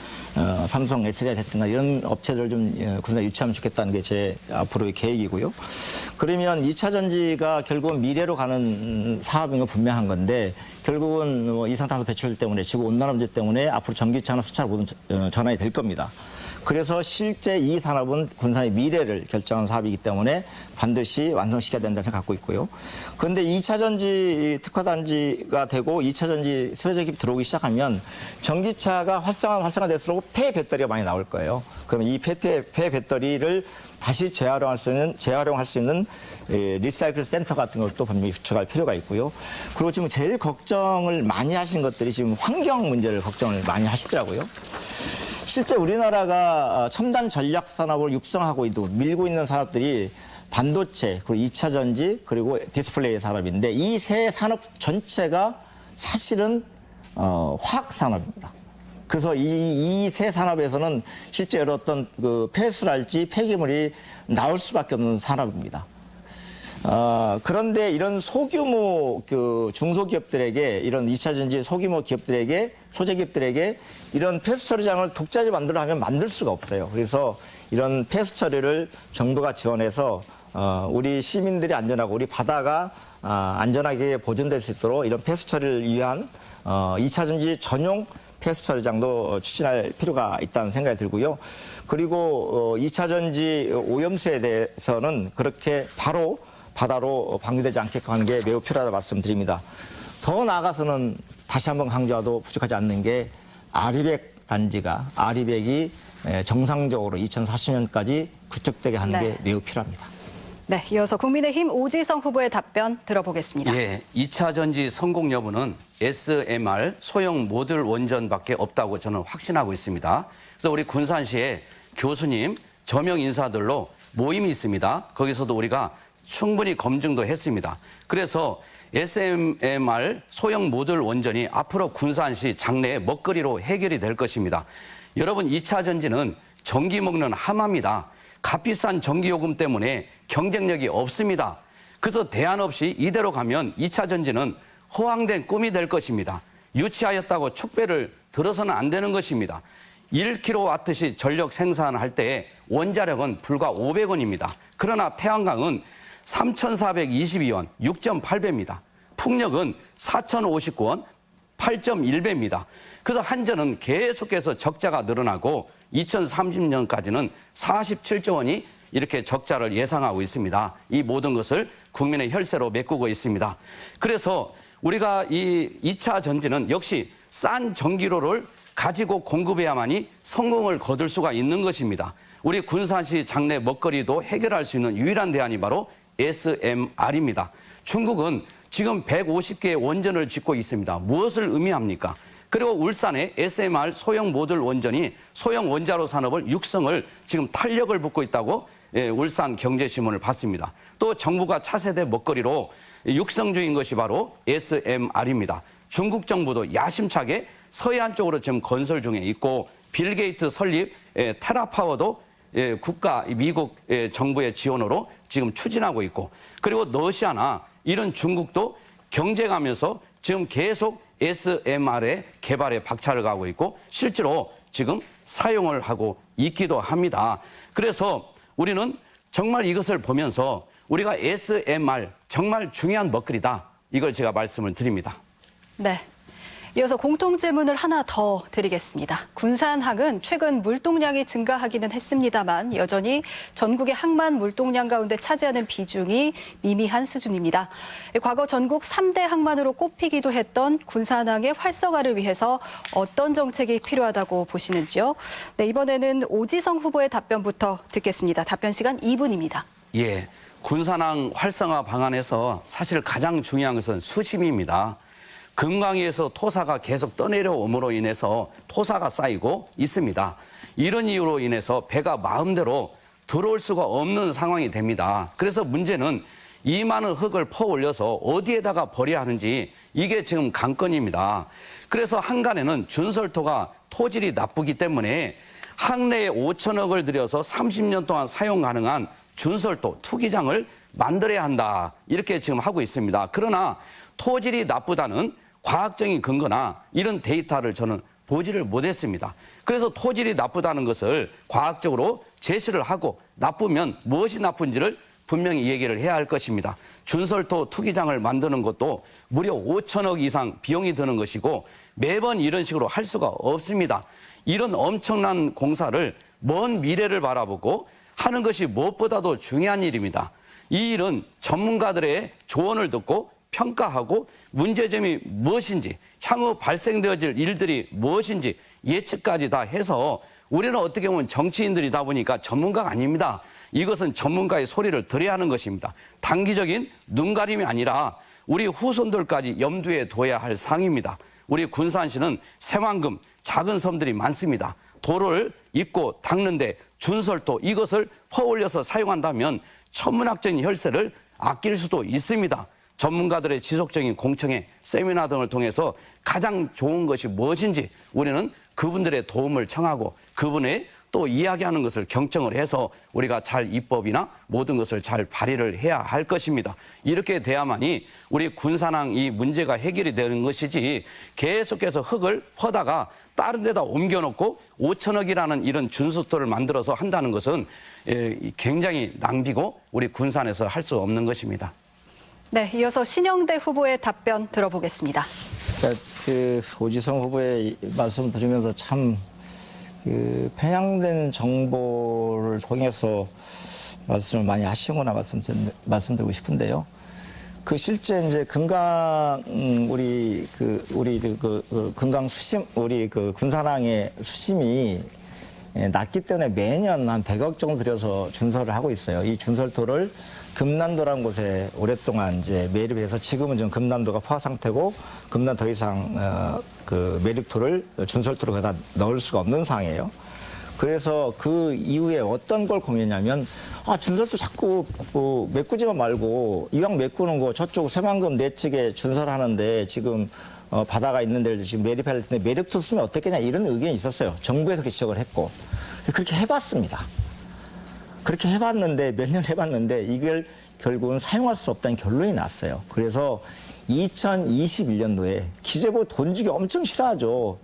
삼성 SDI 됐든 이런 업체들을 좀 군산에 유치하면 좋겠다는 게 제 앞으로의 계획이고요. 그러면 2차 전지가 결국은 미래로 가는 사업인 건 분명한 건데 결국은 이산탄소 배출 때문에 지구온난화 문제 때문에 앞으로 전기차나 수차로 모든 전환이 될 겁니다. 그래서 실제 이 산업은 군산의 미래를 결정하는 사업이기 때문에 반드시 완성시켜야 된다는 생각 갖고 있고요. 그런데 2차 전지 특화단지가 되고 2차 전지 소재 기업이 들어오기 시작하면 전기차가 활성화될수록 폐 배터리가 많이 나올 거예요. 그러면 이 폐 배터리를 다시 재활용할 수 있는 리사이클 센터 같은 것도 분명히 구축할 필요가 있고요. 그리고 지금 제일 걱정을 많이 하신 것들이 지금 환경 문제를 걱정을 많이 하시더라고요. 실제 우리나라가 첨단 전략 산업을 육성하고 밀고 있는 산업들이 반도체, 그리고 2차 전지, 그리고 디스플레이 산업인데 이 세 산업 전체가 사실은 화학 산업입니다. 그래서 이 세 산업에서는 실제 어떤 그 폐수랄지 폐기물이 나올 수밖에 없는 산업입니다. 그런데 이런 소규모 중소기업들에게 이런 2차 전지 소규모 기업들에게 소재 기업들에게 이런 폐수 처리장을 독자적으로 만들어 하면 만들 수가 없어요. 그래서 이런 폐수 처리를 정부가 지원해서 우리 시민들이 안전하고 우리 바다가 안전하게 보존될 수 있도록 이런 폐수 처리를 위한 2차 전지 전용 폐수 처리장도 추진할 필요가 있다는 생각이 들고요. 그리고 2차 전지 오염수에 대해서는 그렇게 바로 바다로 방류되지 않게끔 하는 게 매우 필요하다고 말씀드립니다. 더 나아가서는 다시 한번 강조하도 부족하지 않는 게 아리백이 정상적으로 2040년까지 구축되게 하는 게 매우 필요합니다. 네, 이어서 국민의힘 오지성 후보의 답변 들어보겠습니다. 예, 2차 전지 성공 여부는 SMR 소형 모듈 원전밖에 없다고 저는 확신하고 있습니다. 그래서 우리 군산시에 교수님, 저명 인사들로 모임이 있습니다. 거기서도 우리가 충분히 검증도 했습니다. 그래서 SMR 소형 모듈 원전이 앞으로 군산시 장래의 먹거리로 해결이 될 것입니다. 여러분 2차 전지는 전기 먹는 하마입니다. 값비싼 전기요금 때문에 경쟁력이 없습니다. 그래서 대안 없이 이대로 가면 2차 전지는 허황된 꿈이 될 것입니다. 유치하였다고 축배를 들어서는 안 되는 것입니다. 1kW시 전력 생산할 때 원자력은 불과 500원입니다. 그러나 태양광은 3,422원, 6.8배입니다. 풍력은 4,059원, 8.1배입니다. 그래서 한전은 계속해서 적자가 늘어나고 2030년까지는 47조 원이 이렇게 적자를 예상하고 있습니다. 이 모든 것을 국민의 혈세로 메꾸고 있습니다. 그래서 우리가 이 2차 전지는 역시 싼 전기료를 가지고 공급해야만이 성공을 거둘 수가 있는 것입니다. 우리 군산시 장내 먹거리도 해결할 수 있는 유일한 대안이 바로 SMR입니다. 중국은 지금 150개의 원전을 짓고 있습니다. 무엇을 의미합니까? 그리고 울산의 SMR 소형 모듈 원전이 소형 원자로 산업을 육성을 지금 탄력을 붓고 있다고 울산 경제신문을 봤습니다. 또 정부가 차세대 먹거리로 육성 중인 것이 바로 SMR입니다. 중국 정부도 야심차게 서해안 쪽으로 지금 건설 중에 있고 빌 게이트 설립 테라파워도 국가 미국 정부의 지원으로 지금 추진하고 있고 그리고 러시아나 이런 중국도 경쟁하면서 지금 계속 SMR의 개발에 박차를 가고 있고 실제로 지금 사용을 하고 있기도 합니다. 그래서 우리는 정말 이것을 보면서 우리가 SMR 정말 중요한 먹거리다. 이걸 제가 말씀을 드립니다. 네. 이어서 공통 질문을 하나 더 드리겠습니다. 군산항은 최근 물동량이 증가하기는 했습니다만 여전히 전국의 항만 물동량 가운데 차지하는 비중이 미미한 수준입니다. 과거 전국 3대 항만으로 꼽히기도 했던 군산항의 활성화를 위해서 어떤 정책이 필요하다고 보시는지요? 네, 이번에는 오지성 후보의 답변부터 듣겠습니다. 답변 시간 2분입니다. 예, 군산항 활성화 방안에서 사실 가장 중요한 것은 수심입니다. 금강위에서 토사가 계속 떠내려옴으로 인해서 토사가 쌓이고 있습니다. 이런 이유로 인해서 배가 마음대로 들어올 수가 없는 상황이 됩니다. 그래서 문제는 이 많은 흙을 퍼올려서 어디에다가 버려야 하는지 이게 지금 관건입니다. 그래서 한간에는 준설토가 토질이 나쁘기 때문에 항내에 5천억을 들여서 30년 동안 사용 가능한 준설토 투기장을 만들어야 한다. 이렇게 지금 하고 있습니다. 그러나 토질이 나쁘다는 과학적인 근거나 이런 데이터를 저는 보지를 못했습니다. 그래서 토질이 나쁘다는 것을 과학적으로 제시를 하고 나쁘면 무엇이 나쁜지를 분명히 얘기를 해야 할 것입니다. 준설토 투기장을 만드는 것도 무려 5천억 이상 비용이 드는 것이고 매번 이런 식으로 할 수가 없습니다. 이런 엄청난 공사를 먼 미래를 바라보고 하는 것이 무엇보다도 중요한 일입니다. 이 일은 전문가들의 조언을 듣고 평가하고 문제점이 무엇인지 향후 발생되어질 일들이 무엇인지 예측까지 다 해서 우리는 어떻게 보면 정치인들이다 보니까 전문가가 아닙니다. 이것은 전문가의 소리를 들어야 하는 것입니다. 단기적인 눈가림이 아니라 우리 후손들까지 염두에 둬야 할 사항입니다. 우리 군산시는 새만금 작은 섬들이 많습니다. 도를 잇고 닦는데 준설토 이것을 퍼올려서 사용한다면 천문학적인 혈세를 아낄 수도 있습니다. 전문가들의 지속적인 공청회, 세미나 등을 통해서 가장 좋은 것이 무엇인지 우리는 그분들의 도움을 청하고 그분의 또 이야기하는 것을 경청을 해서 우리가 잘 입법이나 모든 것을 잘 발의를 해야 할 것입니다. 이렇게 돼야만이 우리 군산항 이 문제가 해결이 되는 것이지 계속해서 흙을 퍼다가 다른 데다 옮겨놓고 5천억이라는 이런 준수토를 만들어서 한다는 것은 굉장히 낭비고 우리 군산에서 할 수 없는 것입니다. 네, 이어서 신영대 후보의 답변 들어보겠습니다. 그러니까 오지성 후보의 말씀 들으면서 참 편향된 정보를 통해서 말씀을 많이 하시구나 말씀드리고 싶은데요. 실제 이제 금강 금강 수심 우리 군산항의 수심이 낮기 때문에 매년 한 100억 정도 들여서 준설을 하고 있어요. 이 준설토를 금난도라는 곳에 오랫동안 이제 매립해서 지금은 좀 금난도가 포화 상태고 금난 더 이상 매립토를 준설토로 거기다 넣을 수가 없는 상황이에요. 그래서 그 이후에 어떤 걸 고민했냐면 준설토 자꾸 메꾸지만 말고 이왕 메꾸는 거 저쪽 새만금 내측에 준설하는데 지금 바다가 있는 데를 지금 매립할 텐데 매립토 쓰면 어떻겠냐 이런 의견이 있었어요. 정부에서 지적을 했고 그렇게 해봤습니다. 그렇게 해봤는데 몇 년 해봤는데 이걸 결국은 사용할 수 없다는 결론이 났어요. 그래서 2021년도에 기재부 돈 주기 엄청 싫어하죠.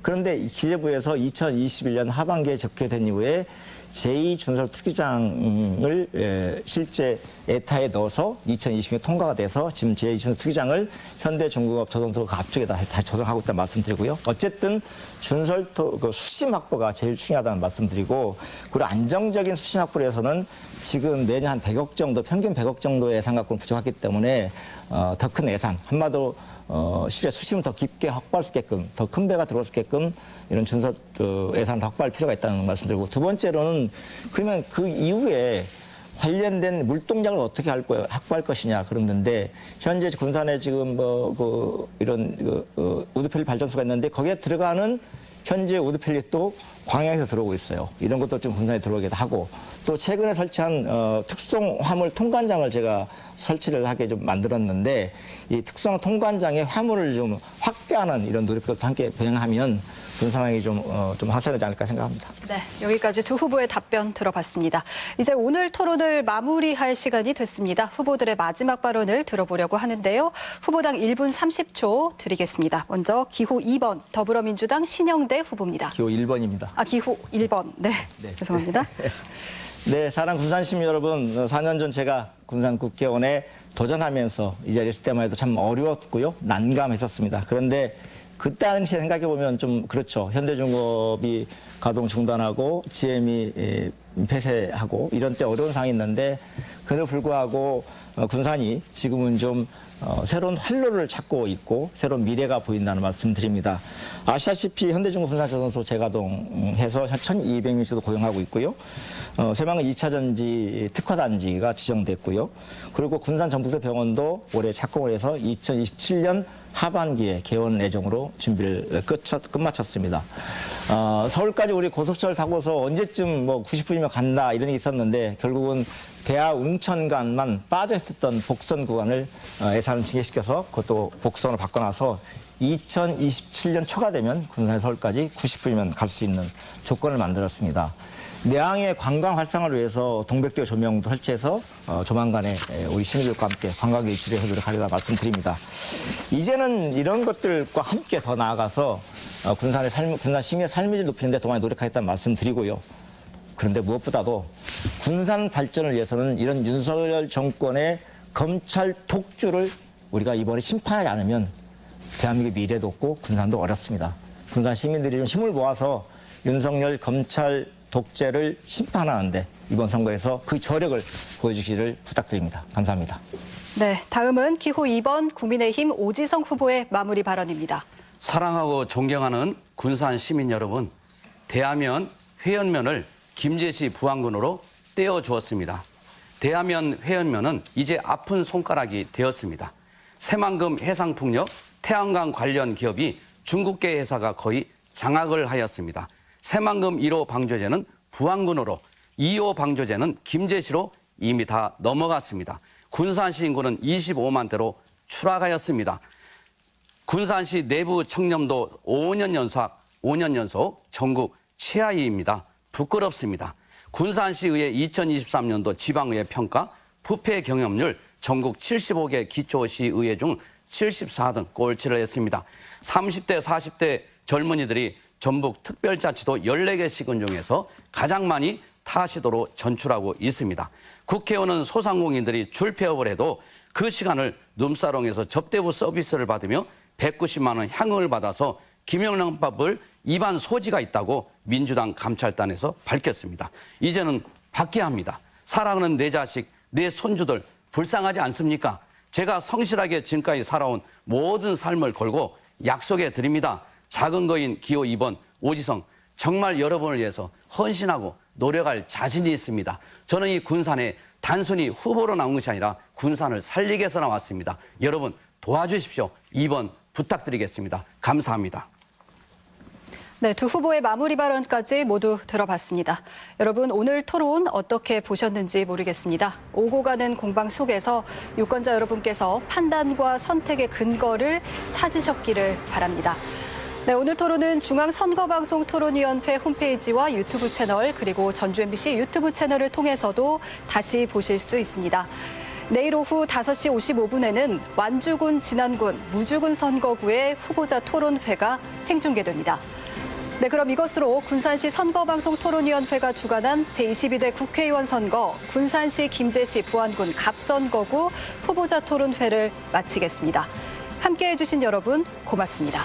그런데 이 기재부에서 2021년 하반기에 적용된 이후에 제2준설투기장을 실제 에타에 넣어서 2020년에 통과가 돼서 지금 제2준설투기장을 현대중공업 조선소가 앞쪽에다 조성하고 있다는 말씀드리고요. 어쨌든 수심 확보가 제일 중요하다는 말씀드리고, 그리고 안정적인 수심 확보를 위해서는 지금 매년 한 100억 정도, 평균 100억 정도의 예산 갖고는 부족하기 때문에 더 큰 예산, 한마디로 실제 수심을 더 깊게 확보할 수 있게끔, 더 큰 배가 들어올 수 있게끔 이런 준설 예산을 더 확보할 필요가 있다는 말씀드리고, 두 번째로는 그러면 그 이후에 관련된 물동작을 어떻게 확보할 것이냐 그러는데, 현재 군산에 지금 이런 우드펠릿 발전소가 있는데 거기에 들어가는 현재 우드펠릿도 광양에서 들어오고 있어요. 이런 것도 좀 군산에 들어오기도 하고, 또 최근에 설치한 특송 화물 통관장을 제가 설치를 하게 좀 만들었는데, 이 특성 통관장의 화물을 좀 확대하는 이런 노력도 함께 병행하면 군산항이 좀 확산되지 않을까 생각합니다. 네, 여기까지 두 후보의 답변 들어봤습니다. 이제 오늘 토론을 마무리할 시간이 됐습니다. 후보들의 마지막 발언을 들어보려고 하는데요. 후보당 1분 30초 드리겠습니다. 먼저 기호 2번 더불어민주당 신영대 후보입니다. 기호 1번입니다. 기호 1번. 네. 죄송합니다. 네, 사랑 군산 시민 여러분, 4년 전 제가 군산 국회의원에 도전하면서 이 자리에 있을 때만 해도 참 어려웠고요, 난감했었습니다. 그런데 그때 당시에 생각해보면 좀 그렇죠. 현대중공업이 가동 중단하고 GM이 폐쇄하고 이런 때 어려운 상황이 있는데, 그래도 불구하고 군산이 지금은 좀 새로운 활로를 찾고 있고 새로운 미래가 보인다는 말씀드립니다. 아시다시피 현대중공업 군산조선소 재가동해서 1,200명 정도 고용하고 있고요. 새만금 2차 전지 특화단지가 지정됐고요. 그리고 군산 전북대 병원도 올해 착공을 해서 2027년 하반기에 개원 예정으로 준비를 끝마쳤습니다. 서울까지 우리 고속철 타고서 언제쯤 90분이면 간다 이런 게 있었는데, 결국은 대하 웅천간만 빠져있었던 복선 구간을 예산을 증액시켜서 그것도 복선으로 바꿔놔서 2027년 초가 되면 군산 서울까지 90분이면 갈 수 있는 조건을 만들었습니다. 내항의 관광 활성화를 위해서 동백교 조명도 설치해서 조만간에 우리 시민들과 함께 관광 유치를 노력하리라 말씀드립니다. 이제는 이런 것들과 함께 더 나아가서 군산 시민의 삶의 질 높이는 데 더 많이 노력하겠다는 말씀드리고요. 그런데 무엇보다도 군산 발전을 위해서는 이런 윤석열 정권의 검찰 독주를 우리가 이번에 심판하지 않으면 대한민국의 미래도 없고 군산도 어렵습니다. 군산 시민들이 좀 힘을 모아서 윤석열 검찰 독재를 심판하는데 이번 선거에서 그 저력을 보여주시기를 부탁드립니다. 감사합니다. 네, 다음은 기호 2번 국민의힘 오지성 후보의 마무리 발언입니다. 사랑하고 존경하는 군산 시민 여러분, 대하면 회연면을 김제시 부안군으로 떼어주었습니다. 대하면 회연면은 이제 아픈 손가락이 되었습니다. 새만금 해상풍력, 태양광 관련 기업이 중국계 회사가 거의 장악을 하였습니다. 새만금 1호 방조제는 부안군으로, 2호 방조제는 김제시로 이미 다 넘어갔습니다. 군산시 인구는 25만 대로 추락하였습니다. 군산시 내부 청렴도 5년 연속 전국 최하위입니다. 부끄럽습니다. 군산시의회 2023년도 지방의회 평가 부패 경험률 전국 75개 기초시의회 중 74등 꼴찌를 했습니다. 30대, 40대 젊은이들이 전북 특별자치도 14개 시군 중에서 가장 많이 타시도로 전출하고 있습니다. 국회의원은 소상공인들이 줄폐업을 해도 그 시간을 룸사롱에서 접대부 서비스를 받으며 190만 원 향응을 받아서 김영란법을 위반 소지가 있다고 민주당 감찰단에서 밝혔습니다. 이제는 바뀌어야 합니다. 사랑하는 내 자식, 내 손주들 불쌍하지 않습니까? 제가 성실하게 지금까지 살아온 모든 삶을 걸고 약속해 드립니다. 작은 거인 기호 2번 오지성, 정말 여러분을 위해서 헌신하고 노력할 자신이 있습니다. 저는 이 군산에 단순히 후보로 나온 것이 아니라 군산을 살리기 위해서 나왔습니다. 여러분 도와주십시오. 2번 부탁드리겠습니다. 감사합니다. 네, 두 후보의 마무리 발언까지 모두 들어봤습니다. 여러분, 오늘 토론 어떻게 보셨는지 모르겠습니다. 오고 가는 공방 속에서 유권자 여러분께서 판단과 선택의 근거를 찾으셨기를 바랍니다. 네, 오늘 토론은 중앙선거방송 토론위원회 홈페이지와 유튜브 채널, 그리고 전주 MBC 유튜브 채널을 통해서도 다시 보실 수 있습니다. 내일 오후 5시 55분에는 완주군, 진안군, 무주군 선거구의 후보자 토론회가 생중계됩니다. 네, 그럼 이것으로 군산시 선거방송 토론위원회가 주관한 제22대 국회의원 선거 군산시 김제시 부안군 갑선거구 후보자 토론회를 마치겠습니다. 함께해 주신 여러분 고맙습니다.